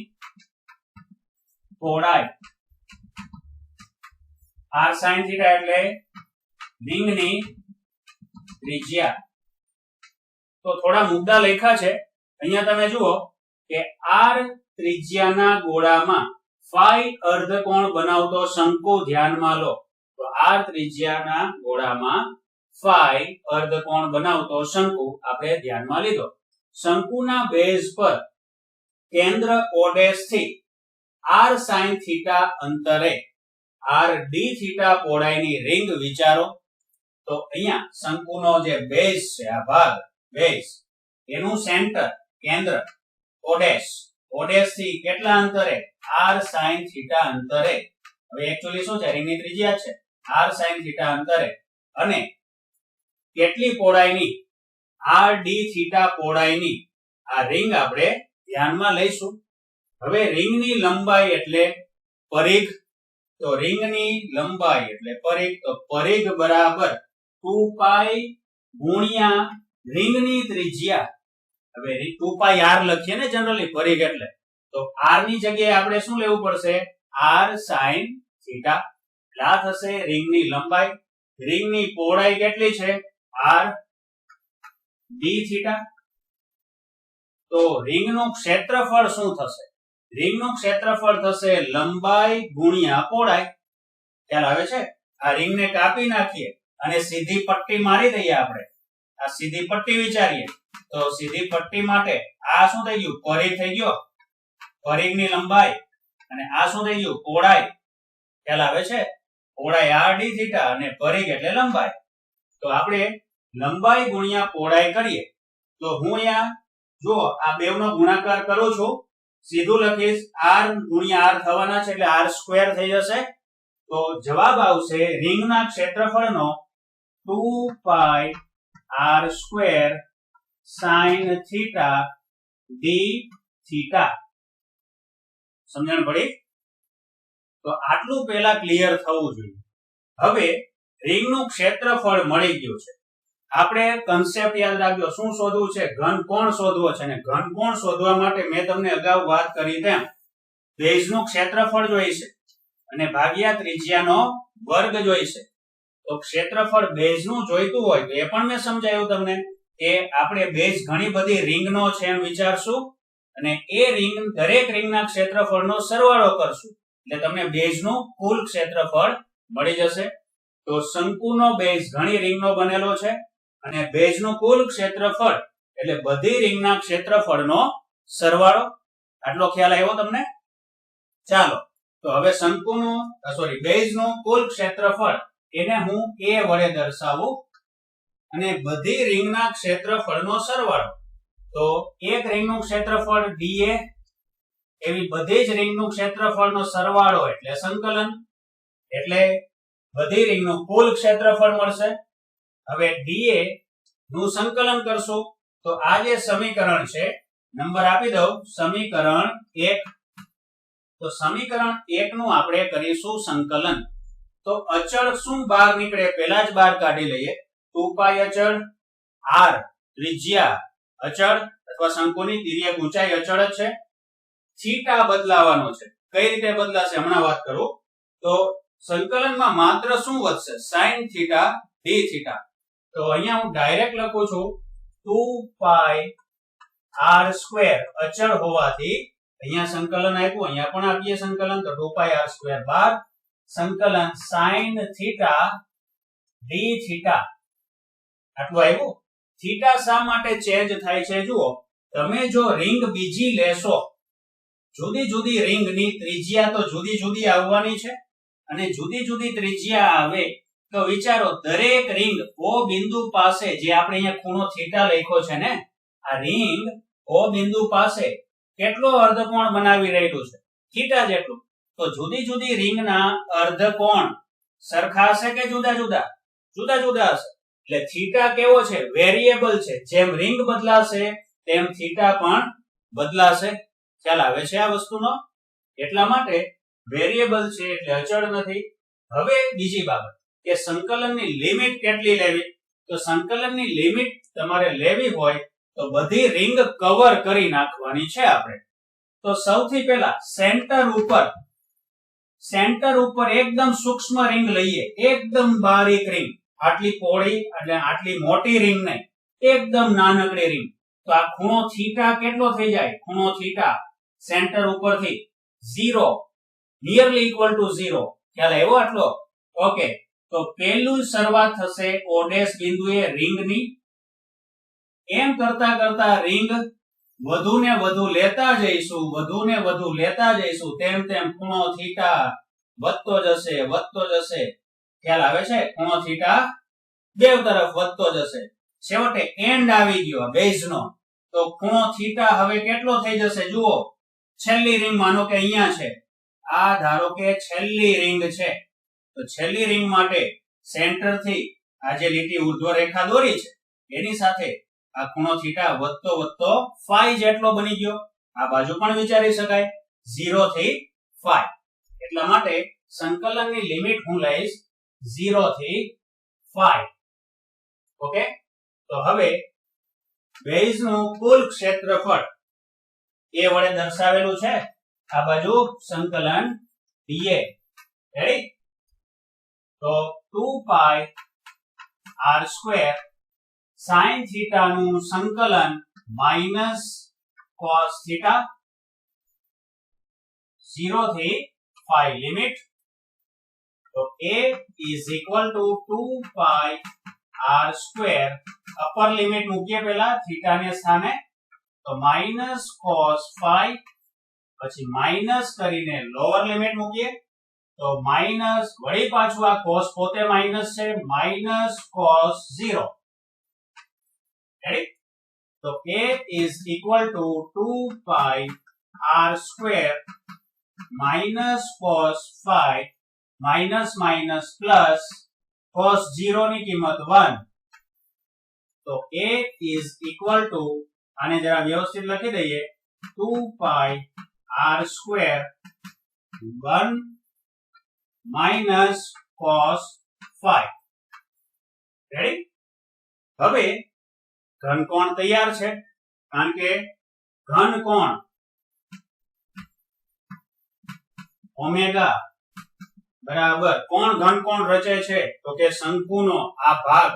પહોળાઈ, r sin થીટા એટલે રિંગની ત્રિજ્યા. તો થોડા મુદ્દા લખ્યા છે અહીંયા, તમે જુઓ કે r ત્રિજ્યાના ગોળામાં phi અર્ધકોણ બનાવતો શંકુ ધ્યાનમાં લો. તો r ત્રિજ્યાના ગોળામાં phi અર્ધકોણ બનાવતો શંકુ આપણે ધ્યાનમાં લીધો. શંકુના બેઝ પર કેન્દ્ર o' થી r sin થીટા અંતરે r d થીટા પહોળાઈની રિંગ વિચારો. તો અહીંયા શંકુનો જે બેઝ છે, આ ભાગ બેઝ, એનું સેન્ટર કેન્દ્ર o' થી કેટલા અંતરે? r sin થીટા અંતરે. હવે એક્ચ્યુઅલી શું છે? રિંગની ત્રિજ્યા છે r sin થીટા અંતરે. અને કેટલી પહોળાઈની? r d થીટા પહોળાઈની આ રિંગ આપણે ધ્યાનમાં લઈશું. હવે રિંગની લંબાઈ એટલે પરિઘ. તો રિંગની લંબાઈ એટલે પરિઘ. તો પરિઘ બરાબર 2 પાઈ ગુણ્યા રિંગની ત્રિજ્યા. હવે 2 પાઈ r લખીએ ને જનરલી પરિઘ એટલે. તો r ની જગ્યાએ આપણે શું લેવું પડશે? r sin theta. એટલે આ થશે રિંગની લંબાઈ. રિંગની પહોળાઈ કેટલી છે? r d theta. તો રિંગનું ક્ષેત્રફળ શું થશે? રિંગનું ક્ષેત્રફળ થશે લંબાઈ ગુણ્યા પહોળાઈ. ખ્યાલ આવે છે? આ રિંગને કાપી નાખીએ અને સીધી પટ્ટી મારી દઈએ આપણે. આ સીધી પટ્ટી વિચારીએ તો સીધી પટ્ટી માટે આ શું થઈ ગયું? પરિઘ થઈ ગયો, પરિઘની લંબાઈ. અને આ શું થઈ ગયું? પહોળાઈ. ખ્યાલ આવે છે? પહોળાઈ r d થીટા અને પરિઘ એટલે લંબાઈ. તો આપણે લંબાઈ ગુણ્યા પહોળાઈ કરીએ તો હું અહીંયા જો આ બેવનો ગુણાકાર કરું છું, સીધું લખીશ r ગુણ્યા r થવાના છે એટલે r સ્ક્વેર થઈ જશે. તો જવાબ આવશે રિંગના ક્ષેત્રફળનો 2 પાઈ r square sin theta d theta. સમજણ પડી? તો આટલું પહેલા ક્લિયર થવું જોઈએ. હવે રિંગનું ક્ષેત્રફળ મળી ગયું છે. આપણે કન્સેપ્ટ યાદ રાખજો. શું શોધવું છે? ઘનકોણ શોધવો છે. અને ઘનકોણ શોધવા માટે મેં તમને અગાઉ વાત કરી તેમ બેઝનું ક્ષેત્રફળ જોઈશે અને ભાગ્યા ત્રિજ્યાનો વર્ગ જોઈશે. તો ક્ષેત્રફળ બેઝનું જોઈતું હોય તો એ પણ મેં સમજાવ્યું તમને કે આપણે બેઝ ઘણી બધી રિંગનો છે એમ વિચારશું અને એ રિંગ દરેક રિંગના ક્ષેત્રફળનો સરવાળો કરશું એટલે તમને બેઝનું કુલ ક્ષેત્રફળ મળી જશે. તો શંકુનો બેઝ ઘણી રિંગનો બનેલો છે અને બેઝનું કુલ ક્ષેત્રફળ એટલે બધી રિંગના ક્ષેત્રફળનો સરવાળો. આટલો ખ્યાલ આવ્યો તમને? ચાલો, તો હવે શંકુનું બેઝનું કુલ ક્ષેત્રફળ એને હું a વડે દર્શાવું અને બધી રિંગના ક્ષેત્રફળનો સરવાળો. તો એક રિંગનું ક્ષેત્રફળ dA, એવી બધી જ રિંગનું ક્ષેત્રફળનો સરવાળો એટલે સંકલન. એટલે બધી રિંગનું કુલ ક્ષેત્રફળ મળશે. હવે dA નું સંકલન કરશું તો આ જે સમીકરણ છે, નંબર આપી દઉં, સમીકરણ 1. તો સમીકરણ 1 નું આપણે કરીશું સંકલન. તો અચળ શું બહાર નીકળે? પહેલા જ બહાર કાઢી લઈએ. 2 પાઈ અચળ, r ત્રિજ્યા અચળ અથવા શંકુની તિર્યક ઊંચાઈ અચળ જ છે. થીટા બદલાવાનો છે. કઈ રીતે બદલાશે હમણાં વાત કરું. તો સંકલનમાં માત્ર શું વધશે? sin theta d theta. તો અહીંયા હું ડાયરેક્ટ લખું છું 2 પાઈ r સ્ક્વેર અચળ હોવાથી અહીંયા સંકલન આપ્યું, અહીંયા પણ આપીએ સંકલન, તો 2 પાઈ r સ્ક્વેર બાદ સંકલન sin થીટા d થીટા આટલું આવ્યું. થીટા શા માટે ચેન્જ થાય છે? જુઓ, તમે જો રિંગ બીજી લેશો, જુદી જુદી રિંગની ત્રિજ્યા તો જુદી જુદી આવવાની છે, અને જુદી જુદી ત્રિજ્યા આવે તો વિચારો, દરેક રિંગ O બિંદુ પાસે, જે આપણે અહીંયા ખૂણો થીટા લખ્યો છે ને, આ રિંગ O બિંદુ પાસે કેટલો અર્ધકોણ બનાવી રહ્યું છે? થીટા જેટલું. તો જુદી જુદી રિંગના અર્ધકોણ સરખા હશે કે જુદા જુદા? જુદા જુદા હશે. એટલે થીટા કેવો છે? વેરિયેબલ છે. જેમ રિંગ બદલાશે તેમ થીટા પણ બદલાશે. ખ્યાલ આવે છે આ વસ્તુનો? એટલા માટે વેરિયેબલ છે એટલે અચળ નથી. હવે બીજી બાબત કે સંકલનની લિમિટ કેટલી લેવી? તો સંકલનની લિમિટ તમારે લેવી હોય તો બધી રિંગ કવર કરી નાખવાની છે આપણે. તો સૌથી પહેલા સેન્ટર ઉપર એકદમ સૂક્ષ્મ રિંગ લઈએ, એકદમ બારીક રિંગ, આટલી પહોળી અને આટલી મોટી રિંગ નહીં, એકદમ નાનકડી રિંગ. તો આ ખૂણો થીટા કેટલો થઈ જાય? ખૂણો થીટા સેન્ટર ઉપરથી 0, નિયરલી ઇક્વલ ટુ 0. ખ્યાલ આવ્યો આટલો? ઓકે. તો પહેલું શરૂઆત થશે O' બિંદુએ રિંગની. એમ કરતા કરતા રિંગ વધુ ને વધુ લેતા જઈશું, તેમ તેમ ખૂણો થીટા વધતો જશે. ખ્યાલ આવે છે? ખૂણો થીટા બેવ તરફ વધતો જશે. છેવટે એન્ડ આવી ગયો બેઝનો. તો ખૂણો થીટા હવે કેટલો થઈ જશે? જુઓ, છેલ્લી રિંગ માનો કે અહીંયા છે, આ ધારો કે છેલ્લી રિંગ છે, તો છેલ્લી રિંગ માટે સેન્ટર થી આ જે લીટી ઉર્ધ્વ રેખા દોરી છે એની સાથે આ ખૂણો થીટા વધતો phi જેટલો બની ગયો. આ બાજુ પણ વિચારી શકાય, 0 થી phi. એટલા માટે સંકલનની લિમિટ હું લઈશ 0 થી phi. ઓકે. તો હવે બેઝનું કુલ ક્ષેત્રફળ એ વડે દર્શાવેલું છે, આ બાજુ સંકલન dA. રેડી? તો 2 પાઈ r સ્ક્વેર sin થીટા નું સંકલન માઈનસ cos થીટા 0 થી phi લિમિટ. તો a is equal to 2 pi r square, upper limit મૂકીએ પહેલા થીટા ને સ્થાને, તો માઈનસ cos phi, પછી માઈનસ કરીને લોઅર લિમિટ મૂકીએ તો માઈનસ, વળી પાછું આ cos પોતે માઈનસ છે, માઈનસ cos 0. રેડી? તો a is equal to 2 pi r square minus cos phi minus minus plus cos 0 ની કિંમત 1. તો a is equal to, આને જરા વ્યવસ્થિત લખી દઈએ, 2 pi r square 1 minus cos phi. Ready? હવે ઘનકોણ તૈયાર છે, કારણ કે ઘનકોણ ઓમેગા બરાબર કોણ ઘનકોણ રચે છે? તો કે શંકુનો આ ભાગ,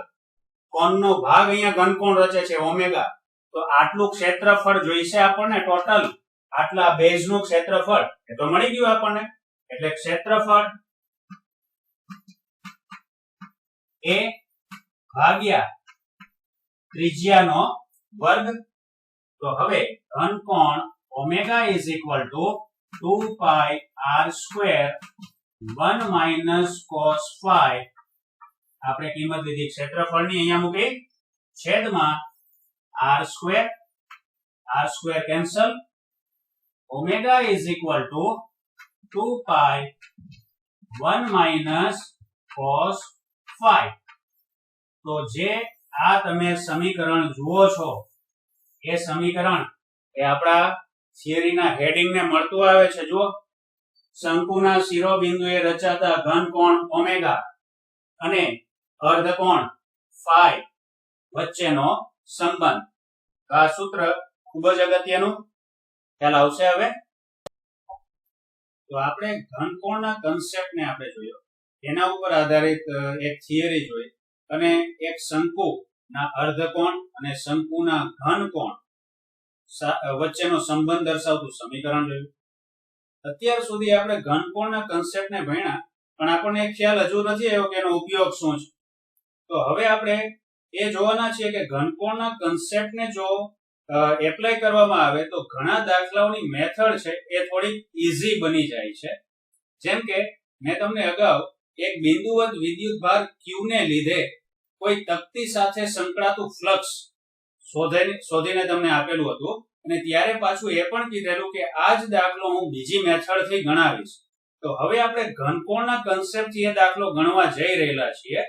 કોણનો ભાગ અહીંયા ઘનકોણ રચે છે ઓમેગા. તો આટલું ક્ષેત્રફળ જોઈશે આપણને, ટોટલ આટલા બેઝનું ક્ષેત્રફળ એ તો મળી ગયું આપણને. એટલે ક્ષેત્રફળ a ભાગ્યા ત્રિજ્યાનો વર્ગ. તો હવે ઘનકોણ omega is equal to 2 pi r square 1 minus cos phi. આપણે કિંમત લીધી ક્ષેત્રફળની, અહીંયા મૂકી છેદમાં r square cancel. Omega is equal to 2 pi 1 minus cos phi. તો જે આ તમે સમીકરણ જુઓ છો એ સમીકરણ એ આપણા થિયરીના હેડિંગને મળતું આવે છે. જુઓ, શંકુના શિરોબિંદુએ રચાતા ઘનકોણ ઓમેગા અને અર્ધકોણ phi વચ્ચેનો સંબંધ. આ સૂત્ર ખૂબ જ અગત્યનું. ખ્યાલ આવશે હવે? તો આપણે ઘનકોણના કન્સેપ્ટને આપણે જોયો. એના ઉપર આધારિત એક થિયરી જોઈ અને એક શંકુના અર્ધકોણ અને શંકુના ઘનકોણ વચ્ચેનો સંબંધ દર્શાવતું સમીકરણ જોયું. અત્યાર સુધી આપણે ઘનકોણના કન્સેપ્ટને ભણ્યા, પણ આપણને ખ્યાલ હજુ નથી આવ્યો કે એનો ઉપયોગ શું છે. તો હવે આપણે એ જોવાના છીએ કે ઘનકોણના કન્સેપ્ટને જો એપ્લાય કરવામાં આવે તો ઘણા દાખલાઓની મેથડ છે એ થોડી ઈઝી બની જાય છે. જેમ કે મેં તમને અગાઉ એક બિંદુવત વિદ્યુતભાર Q ને લીધે કોઈ તકતી સાથે સંકળાતું ફ્લક્સ શોધીને તમને આપેલું હતું, અને ત્યારે પાછું એ પણ કીધેલું કે આ જ દાખલો હું બીજી મેથડ થી ગણાવીશ. તો હવે આપણે ઘનકોણના કન્સેપ્ટ થી એ દાખલો ગણવા જઈ રહેલા છીએ.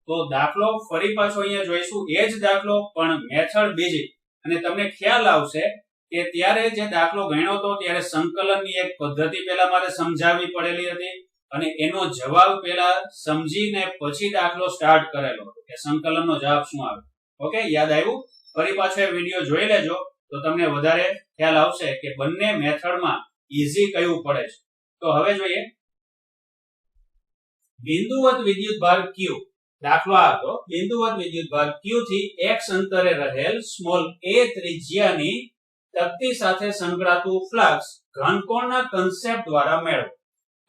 તો દાખલો ફરી પાછો અહીંયા જોઈશું, એ જ દાખલો પણ મેથડ બીજી, અને તમને ખ્યાલ આવશે કે ત્યારે જે દાખલો ગણ્યો હતો ત્યારે સંકલનની એક પદ્ધતિ પહેલા મારે સમજાવવી પડેલી હતી, અને એનો જવાબ પહેલા સમજીને પછી દાખલો સ્ટાર્ટ કરેલો હતો કે સંકલનનો જવાબ શું આવે. ઓકે, યાદ આવ્યું? ફરી પાછો એ વિડિયો જોઈ લેજો તો તમને વધારે ખ્યાલ આવશે કે બંને મેથડમાં ઈઝી કયું પડે છે. તો હવે જોઈએ બિંદુવત વિદ્યુતભાર Q. દાખલો આ હતો, બિંદુવત વિદ્યુતભાર Q થી x અંતરે રહેલ સ્મોલ a ત્રિજ્યાની તકતી સાથે સંકળાતું ફ્લક્સ ઘનકોણના કન્સેપ્ટ દ્વારા મેળવો.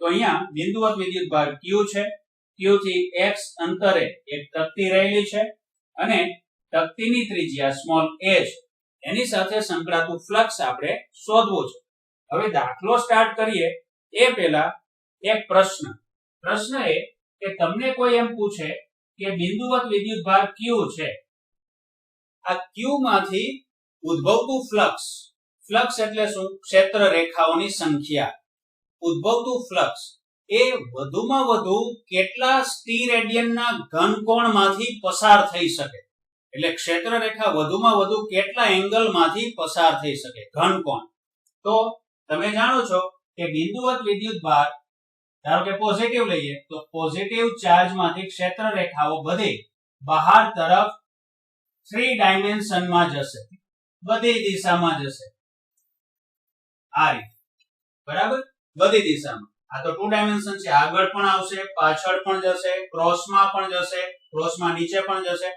તો અહીંયા બિંદુવત વિદ્યુતભાર Q છે, Q થી x અંતરે એક તકતી રહેલી છે અને તકતીની ત્રિજ્યા સ્મોલ a છે, એની સાથે સંકળાતું ફ્લક્સ આપણે શોધવું છે. હવે દાખલો સ્ટાર્ટ કરીએ એ પહેલા એક પ્રશ્ન એ કે તમને કોઈ એમ પૂછે કે બિંદુવત વિદ્યુતભાર Q છે, આ Q માંથી ઉદ્ભવતું ફ્લક્સ એટલે શું? ક્ષેત્ર રેખાઓની સંખ્યા. ઉદ્ભવતું ફ્લક્સ એ વધુમાં વધુ કેટલા સ્ટીરેડિયનના ઘનકોણમાંથી પસાર થઈ શકે, એટલે ક્ષેત્ર રેખા વધુમાં વધુ કેટલા એંગલમાંથી પસાર થઈ શકે, ઘનકોણ. તો તમે જાણો છો કે બિંદુવત વિદ્યુતભાર ધારો કે પોઝિટિવ લઈએ તો પોઝિટિવ ચાર્જમાંથી ક્ષેત્ર રેખાઓ બધી બહાર તરફ 3 ડાયમેન્શનમાં જશે, બધી દિશામાં જશે. આ રીતે, બરાબર? બધી દિશામાં. આ તો 2 ડાયમેન્શન છે, આગળ પણ આવશે, પાછળ પણ જશે, ક્રોસમાં પણ જશે, ક્રોસમાં નીચે પણ જશે.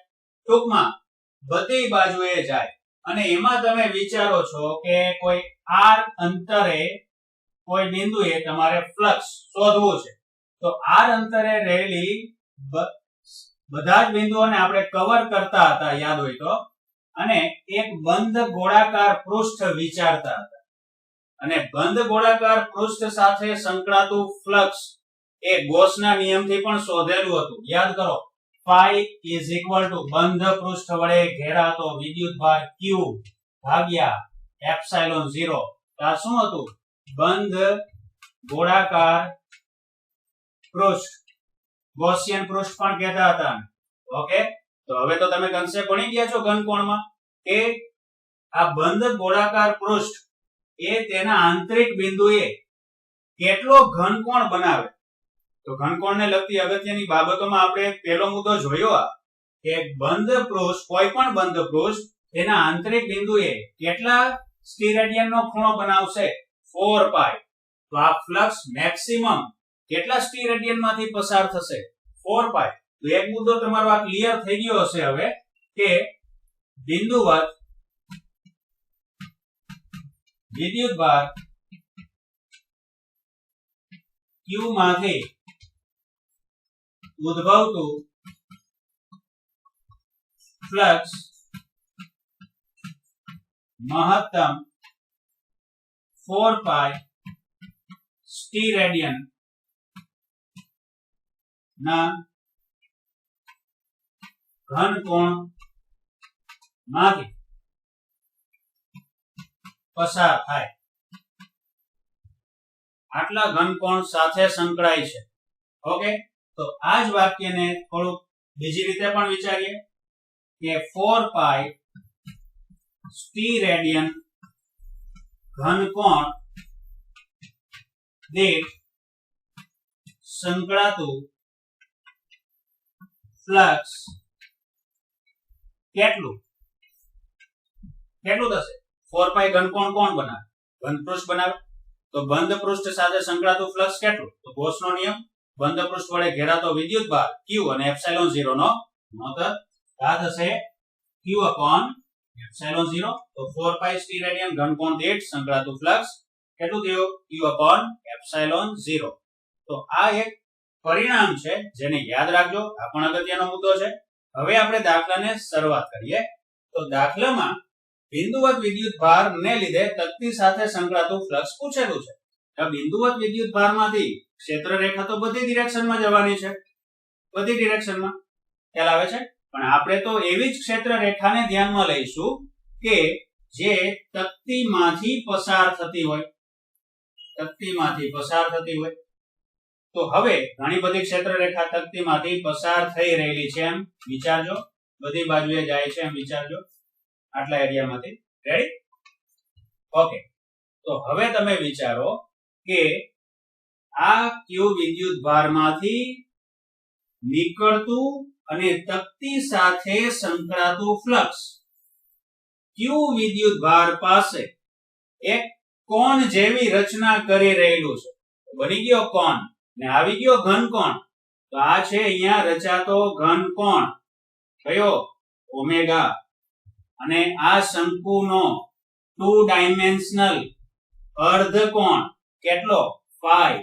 ટૂંકમાં બધી બાજુએ જાય. અને એમાં તમે વિચારો છો કે કોઈ r અંતરે કોઈ બિંદુએ તમારે ફ્લક્સ શોધવું છે, તો r અંતરે રહેલી બધા જ બિંદુઓને આપણે કવર કરતા હતા, યાદ હોય તો, અને એક બંધ ગોળાકાર પૃષ્ઠ વિચારતા હતા. અને બંધ ગોળાકાર પૃષ્ઠ સાથે સંકળાતું ફ્લક્સ એ ગોસના નિયમથી પણ શોધેલું હતું. યાદ કરો, phi is equal to બંધ પૃષ્ઠ વડે ઘેરાતો વિદ્યુતભાર Q ભાગ્યા એપ્સિલોન 0. આ શું હતું? બંધ ગોળાકાર પૃષ્ઠ, ગોસિયન પૃષ્ઠ પણ કહેતા હતા. ઓકે, તો હવે તો તમે કન્સેપ્ટ ભણી ગયા છો ઘનકોણમાં કે આ બંધ ગોળાકાર પૃષ્ઠ એ તેના આંતરિક બિંદુએ કેટલો ઘનકોણ બનાવે. તો ઘનકોણને લગતી અગત્યની બાબતોમાં આપણે પહેલો મુદ્દો જોયો કે બંધ પૃષ્ઠ, કોઈ પણ બંધ પૃષ્ઠ તેના આંતરિક બિંદુએ કેટલા સ્ટીરેડિયનનો ખૂણો બનાવશે? 4 પાઈ. તો આ ફ્લક્સ મેક્સિમમ કેટલા સ્ટીરેડિયનમાંથી પસાર થશે? 4 પાઈ. તો એક મુદ્દો તમારો આ ક્લિયર થઈ ગયો હશે હવે કે બિંદુવત વિદ્યુતભાર Q માંથી ઉદ્ભવતું ફ્લક્સ મહત્તમ 4 પાઈ સ્ટીરેડિયન ના ઘનકોણ માંથી પસાર થાય. આટલા ઘનકોણ સાથે સંકળાય છે. ઓકે, તો આ જ વાક્યને થોડુંક બીજી રીતે પણ વિચારીએ કે 4 પાઈ સ્ટીરેડિયન ઘનકોણ દીઠ સંકળાતું ફ્લક્સ કેટલું થશે? 4 પાઈ ઘનકોણ કોણ બનાવે? બંધ પૃષ્ઠ બનાવે. તો બંધ પૃષ્ઠ સાથે સંકળાતું ફ્લક્સ કેટલું? તો ગોસનો નિયમ બંધ પૃષ્ઠ વડે ઘેરાતો વિદ્યુત ભાર q અને એપ્સિલોન 0 નો ગુણોત્તર આ થશે q upon એપ્સિલોન 0 તો 4 પાઈ સ્ટી રેડિયન ઘનકોણ દીઠ સંકળાતું ફ્લક્સ કેટલું થયું q upon એપ્સિલોન 0 તો આ એક પરિણામ છે જેને યાદ રાખજો આ પણ અગત્યનો મુદ્દો છે હવે આપણે દાખલાને શરૂઆત કરીએ તો દાખલામાં બિંદુવત વિદ્યુત ભારને લીધે તકતી સાથે સંકળાતું ફ્લક્સ પૂછેલું છે આ બિંદુવત વિદ્યુત ભારમાંથી ક્ષેત્ર રેખા તો બધી ડિરેક્શનમાં જવાની છે બધી ડિરેક્શનમાં ખ્યાલ આવે છે પણ આપણે તો એવી જ ક્ષેત્ર રેખાને ધ્યાનમાં લઈશું કે જે તકતીમાંથી પસાર થતી હોય તો હવે ઘણી બધી ક્ષેત્ર રેખા તકતીમાંથી પસાર થઈ રહેલી છે એમ વિચારજો બધી બાજુએ જાય છે એમ વિચારજો આટલા એરિયામાંથી રેડી ઓકે તો હવે તમે વિચારો કે આ q વિદ્યુત ભારમાંથી નીકળતું અને તકતી સાથે સંકળાતું ફ્લક્સ q વિદ્યુત ભાર પાસે એક કોણ જેવી રચના કરી રહેલું છે બની ગયો કોણ ને આવી ગયો ઘન કોણ તો આ છે અહીંયા રચાતો ઘન કોણ કયો ઓમેગા અને આ શંકુનો 2 ડાયમેન્શનલ અર્ધ કોણ કેટલો phi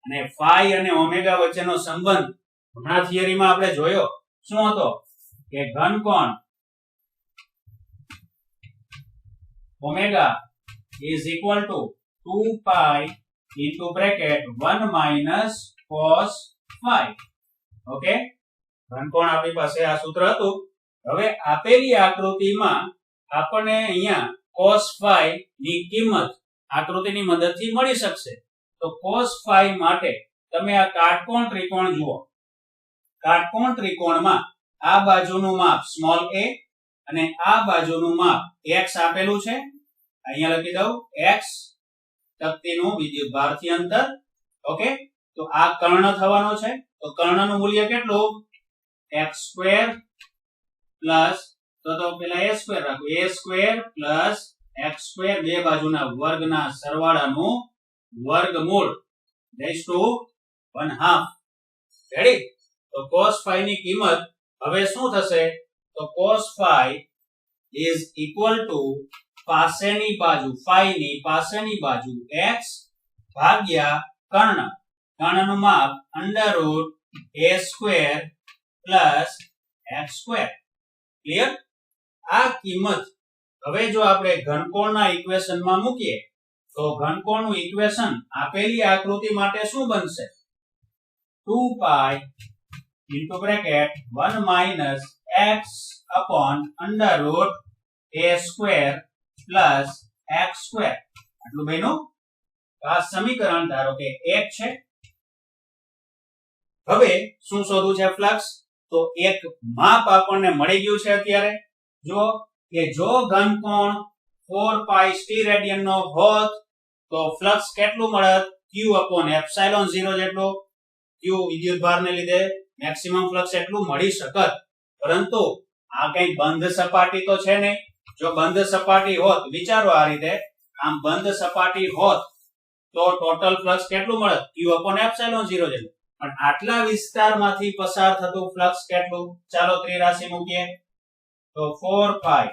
અને phi અને ઓમેગા વચ્ચેનો સંબંધ હમણાં થિયરીમાં આપણે જોયો શું હતો કે ઘન કોણ omega is equal to 2 pi into bracket 1 minus cos phi okay ઘન કોણ આપણી પાસે આ સૂત્ર હતું હવે આપેલી આકૃતિમાં આપણને અહીંયા cos phi ની કિંમત આકૃતિની મદદથી મળી શકશે તો cos phi માટે તમે આ કાટકોણ ત્રિકોણ જુઓ કાટકોણ ત્રિકોણમાં આ બાજુનું માપ સ્મોલ a અને આ બાજુનું માપ x આપેલું છે અહીંયા લખી દઉં x તકતીનું વિદ્યુત ભારથી અંતર ઓકે તો આ કર્ણ થવાનો છે તો કર્ણનું મૂલ્ય કેટલું x² પ્લસ તો પેલા a² રાખો a² x² બે બાજુના વર્ગના સરવાળાનું વર્ગમૂળ રેઝ ટુ 1/2 રેડી તો cos phi ની કિંમત હવે શું થશે તો cos phi is equal to પાસેની બાજુ phi ની પાસેની બાજુ x ભાગ્યા કર્ણનું માપ √a² x² ક્લિયર આ કિંમત હવે જો આપણે ઘનકોણના ઇક્વેશનમાં મૂકીએ તો ઘનકોણનું ઇક્વેશન આપેલી આકૃતિ માટે શું બનશે 2 pi into bracket 1 minus x upon √a² x² આટલું બન્યું આ સમીકરણ ધારો કે 1 છે હવે શું શોધવું છે ફ્લક્સ તો એક માપ આપણને મળી ગયું છે અત્યારે જો કે જો ઘનકોણ 4 pi સ્ટી રેડિયન નો હોત તો ફ્લક્સ કેટલું મળત q upon એપ્સિલોન 0 જેટલો q વિદ્યુત ભારને લીધે મેક્સિમમ ફ્લક્સ એટલું મળી શકત પરંતુ આ કઈ બંધ સપાટી તો છે નહીં જો બંધ સપાટી હોત વિચારો આ રીતે આમ બંધ સપાટી હોત તો ટોટલ ફ્લક્સ કેટલું મળત q upon એપ્સિલોન 0 જેટલું પણ આટલા વિસ્તારમાંથી પસાર થતું ફ્લક્સ કેટલું ચાલો ત્રિરાશી મૂકીએ તો 4 pi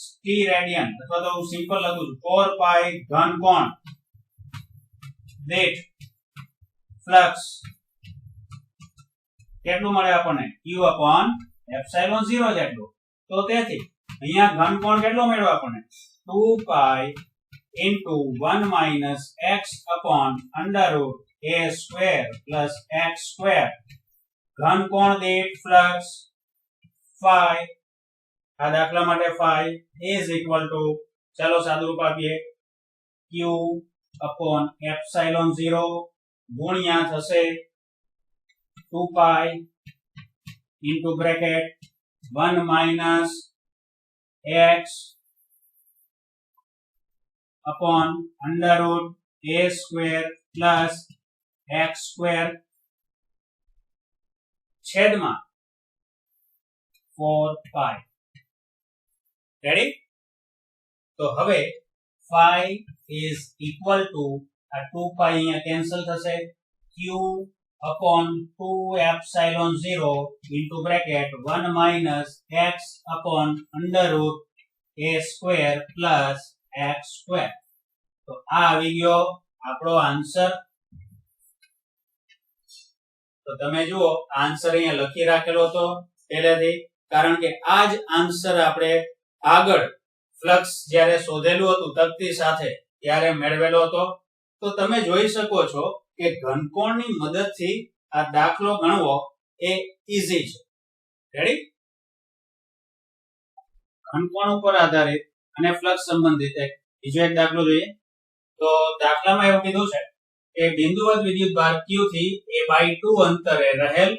સ્ટી રેડિયન અથવા તો હું સિમ્પલ લખું છું 4 pi ઘન કોણ દીઠ ફ્લક્સ કેટલું મળે આપણને q upon એપ્સિલોન 0 જેટલું તો તેથી અહીંયા ઘન કોણ કેટલો મળ્યો આપણને 2 pi into 1 minus x upon √a² x² ઘન કોણ દીઠ ફ્લક્સ phi આ દાખલા માટે phi is equal to ચાલો સાદુરૂપ આપીએ q upon એપ્સિલોન 0 ગુણ્યા થશે 2 pi into bracket 1 minus x upon √a² x² છેદમાં 4 pi રેડી તો હવે phi is equal to આ 2 pi અહીંયા કેન્સલ થશે q q upon 2 epsilon 0 into bracket 1 minus x upon under root a square plus x square. તો આ આવી ગયો આપણો આન્સર. તો તમે જુઓ આન્સર અહીંયા લખી રાખેલો હતો પહેલેથી, કારણ કે આ જ આન્સર આપણે આગળ ફ્લક્સ જ્યારે શોધેલું હતું તકતી સાથે ત્યારે મેળવેલો હતો. તો તમે જોઈ શકો છો કે ઘનકોણની મદદથી આ દાખલો ગણવો એ ઈઝી છે. રેડી? ઘનકોણ ઉપર આધારિત અને ફ્લક્સ સંબંધિત એક બીજો એક દાખલો જોઈએ. તો દાખલામાં એવું કીધું છે કે બિંદુવત વિદ્યુતભાર q થી a/2 અંતરે રહેલ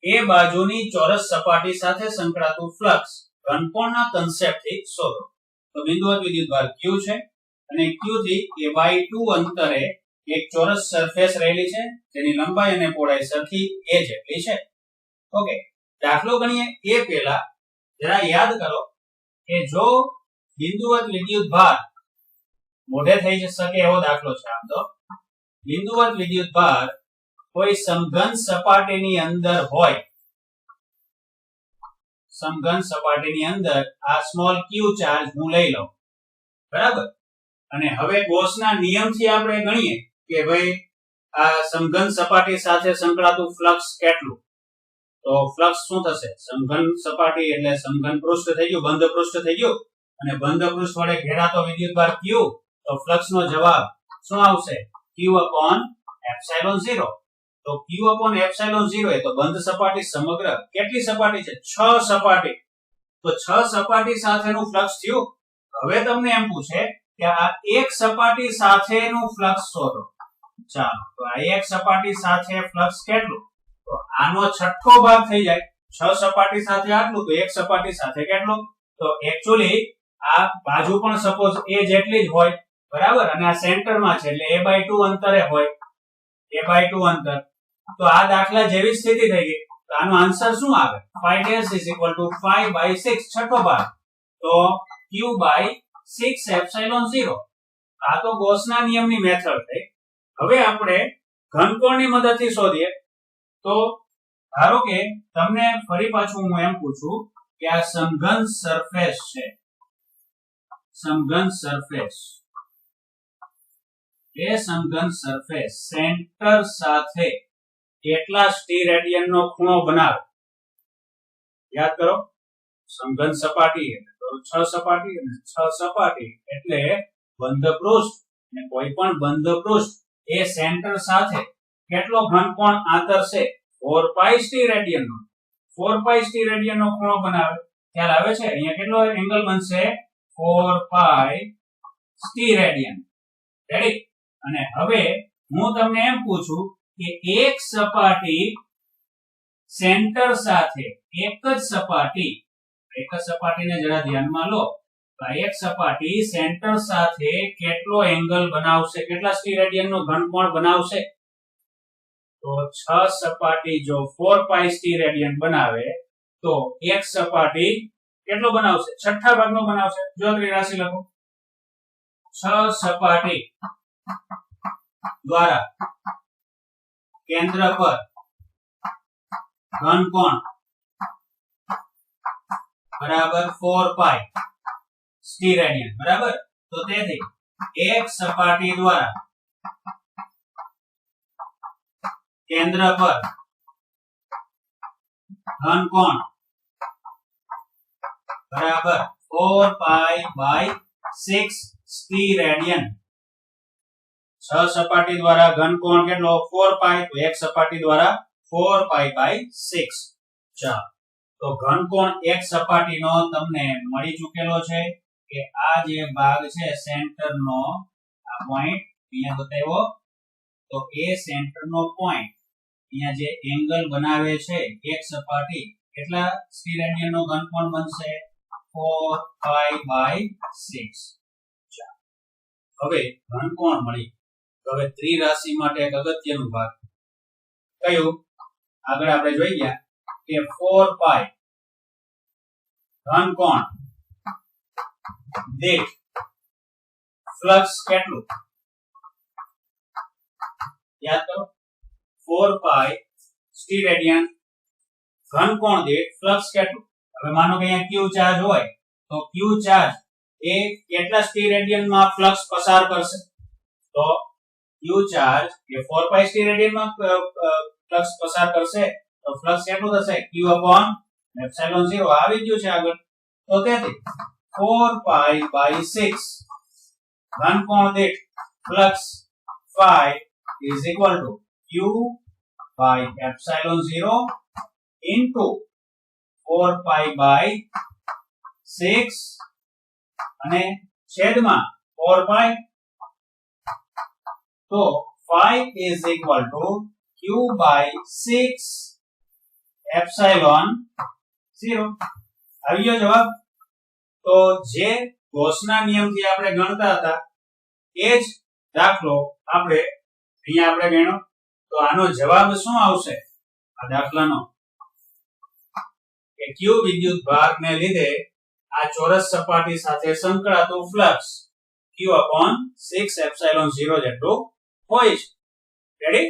એ બાજુની ચોરસ સપાટી સાથે સંકળાતું ફ્લક્સ ઘનકોણના કન્સેપ્ટથી શોધો. તો બિંદુવત વિદ્યુતભાર q છે અને q થી a/2 અંતરે એક ચોરસ સરફેસ રહેલી છે જેની લંબાઈ અને પહોળાઈ સરખી a જેટલી છે. ઓકે, દાખલો ગણીએ એ પહેલા જરા યાદ કરો કે જો બિંદુવત વિદ્યુતભાર મોઢે થઈ શકે એવો દાખલો છે. આમ તો બિંદુવત વિદ્યુતભાર કોઈ સમઘન સપાટીની અંદર હોય, સમઘન સપાટીની અંદર આ સ્મોલ q ચાર્જ હું લઈ લઉં, બરાબર? અને હવે ગોસના નિયમથી આપણે ગણીએ કે ભાઈ આ સમઘન સપાટી સાથે સંકળાતું ફ્લક્સ કેટલું. તો ફ્લક્સ શું થશે? સમઘન સપાટી એટલે સમઘન પૃષ્ઠ થઈ ગયું, બંધ પૃષ્ઠ થઈ ગયું, અને બંધ પૃષ્ઠ વડે ઘેરાતો વિદ્યુતભાર q. તો ફ્લક્સ નો જવાબ શું આવશે? q upon epsilon 0. તો q upon epsilon 0 એ તો બંધ સપાટી સમગ્ર કેટલી સપાટી છે? 6 સપાટી. તો 6 સપાટી સાથેનું ફ્લક્સ થયું. હવે તમને એમ પૂછે કે આ એક સપાટી સાથેનું ફ્લક્સ શોધો. ચાલો, તો આ એક સપાટી સાથે ફ્લક્સ કેટલું? તો આનો છઠ્ઠો ભાગ થઈ જાય. 6 સપાટી સાથે આટલું, તો એક સપાટી સાથે કેટલું? તો એક્ચ્યુઅલી આ બાજુ પણ સપોઝ a જેટલી જ હોય, બરાબર? અને આ સેન્ટરમાં છે એટલે a/2 અંતરે હોય, a/2 અંતર. તો આ દાખલા જેવી સ્થિતિ થઈ ગઈ. તો આનો આન્સર શું આવે? 5 છઠ્ઠો ભાગ. તો q/6 epsilon 0. આ તો ગોસના નિયમની મેથડ થઈ. હવે આપણે ઘનકોણની મદદથી શોધીએ. તો ધારો કે તમને ફરી પાછું હું એમ પૂછું કે આ સમઘન સરફેસ છે, સમઘન સરફેસ, એ સમઘન સરફેસ સેન્ટર સાથે કેટલા સ્ટીરેડિયન નો ખૂણો બનાવે? યાદ કરો, સમઘન સપાટી એટલે 6 સપાટી અને 6 સપાટી એટલે બંધ પૃષ્ઠ, અને કોઈ પણ બંધ પૃષ્ઠ એ સેન્ટર સાથે કેટલો ઘનકોણ આંતરશે? 4π સ્ટીરેડિયન નો. 4π સ્ટીરેડિયન નો ખૂણો બનાવે. ખ્યાલ આવે છે? અહીંયા કેટલો એંગલ બનશે? 4π સ્ટીરેડિયન. રેડી? અને હવે હું તમને એમ પૂછું કે એક સપાટી સેન્ટર સાથે, એક જ સપાટીને જરા ધ્યાનમાં લો. તો એક સપાટી સેન્ટર સાથે કેટલો એંગલ બનાવશે? કેટલા સ્ટીરેડિયન નો ઘનકોણ બનાવશે? તો 6 સપાટી જો 4π સ્ટીરેડિયન બનાવે તો એક સપાટી કેટલો બનાવશે? છઠ્ઠા ભાગનો બનાવશે. જો રાશિ લખો. 6 સપાટી દ્વારા કેન્દ્ર પર ઘનકોણ બરાબર 4π સ્ટીરેડિયન, બરાબર? તો તેથી એક સપાટી દ્વારા કેન્દ્ર પર ઘનકોણ બરાબર 4π/6 સ્ટીરેડિયન. 6 સપાટી દ્વારા ઘનકોણ કેટલો? 4π. તો એક સપાટી દ્વારા 4π/6. ચાલો, તો ઘનકોણ એક સપાટીનો તમને મળી ચૂકેલો છે કે આ જે ભાગ છે સેન્ટરનો, આ પોઈન્ટ અહીંયા બતાવ્યો. તો એ સેન્ટરનો પોઈન્ટ અહીંયા જે એંગલ બનાવે છે એક સપાટી, કેટલા સ્ટીરેડિયનનો ઘનકોણ બનશે? 4π/6. હવે ઘનકોણ મળી. હવે ત્રિરાશિ માટે એક અગત્યનું ભાગ કયું? આગળ આપણે જોઈ ગયા કે 4π ઘનકોણ દીઠ ફ્લક્સ કેટલું? યાદ કરો. 4 પાઈ સ્ટીરેડિયન ઘન કોણ દીઠ ફ્લક્સ કેટલું? હવે માનો કે અહીંયા q ચાર્જ હોય તો q ચાર્જ એ કેટલા સ્ટીરેડિયન માં ફ્લક્સ પસાર કરશે? તો q ચાર્જ એ 4 પાઈ સ્ટીરેડિયન માં ફ્લક્સ પસાર કરશે તો ફ્લક્સ કેટલું થશે? q upon epsilon 0 આવી ગયું છે આગળ. તો તેથી 4 પાઈ by 6 ઘન કોણ દીઠ flux phi is equal to q by epsilon 0 into 4 pi by 6 અને છેદમાં 4 pi. તો phi is equal to q by 6 epsilon 0 આવી ગયો જવાબ. તો જે ગોસના નિયમથી આપણે ગણતા હતા એ જ દાખલો આપણે ગણ્યો. તો આનો જવાબ શું આવશે આ દાખલાનો? કે q વિદ્યુત ભારને લીધે આ ચોરસ સપાટી સાથે સંકળાતું ફ્લક્સ q upon 6 epsilon 0 જેટલું હોય છે. રેડી?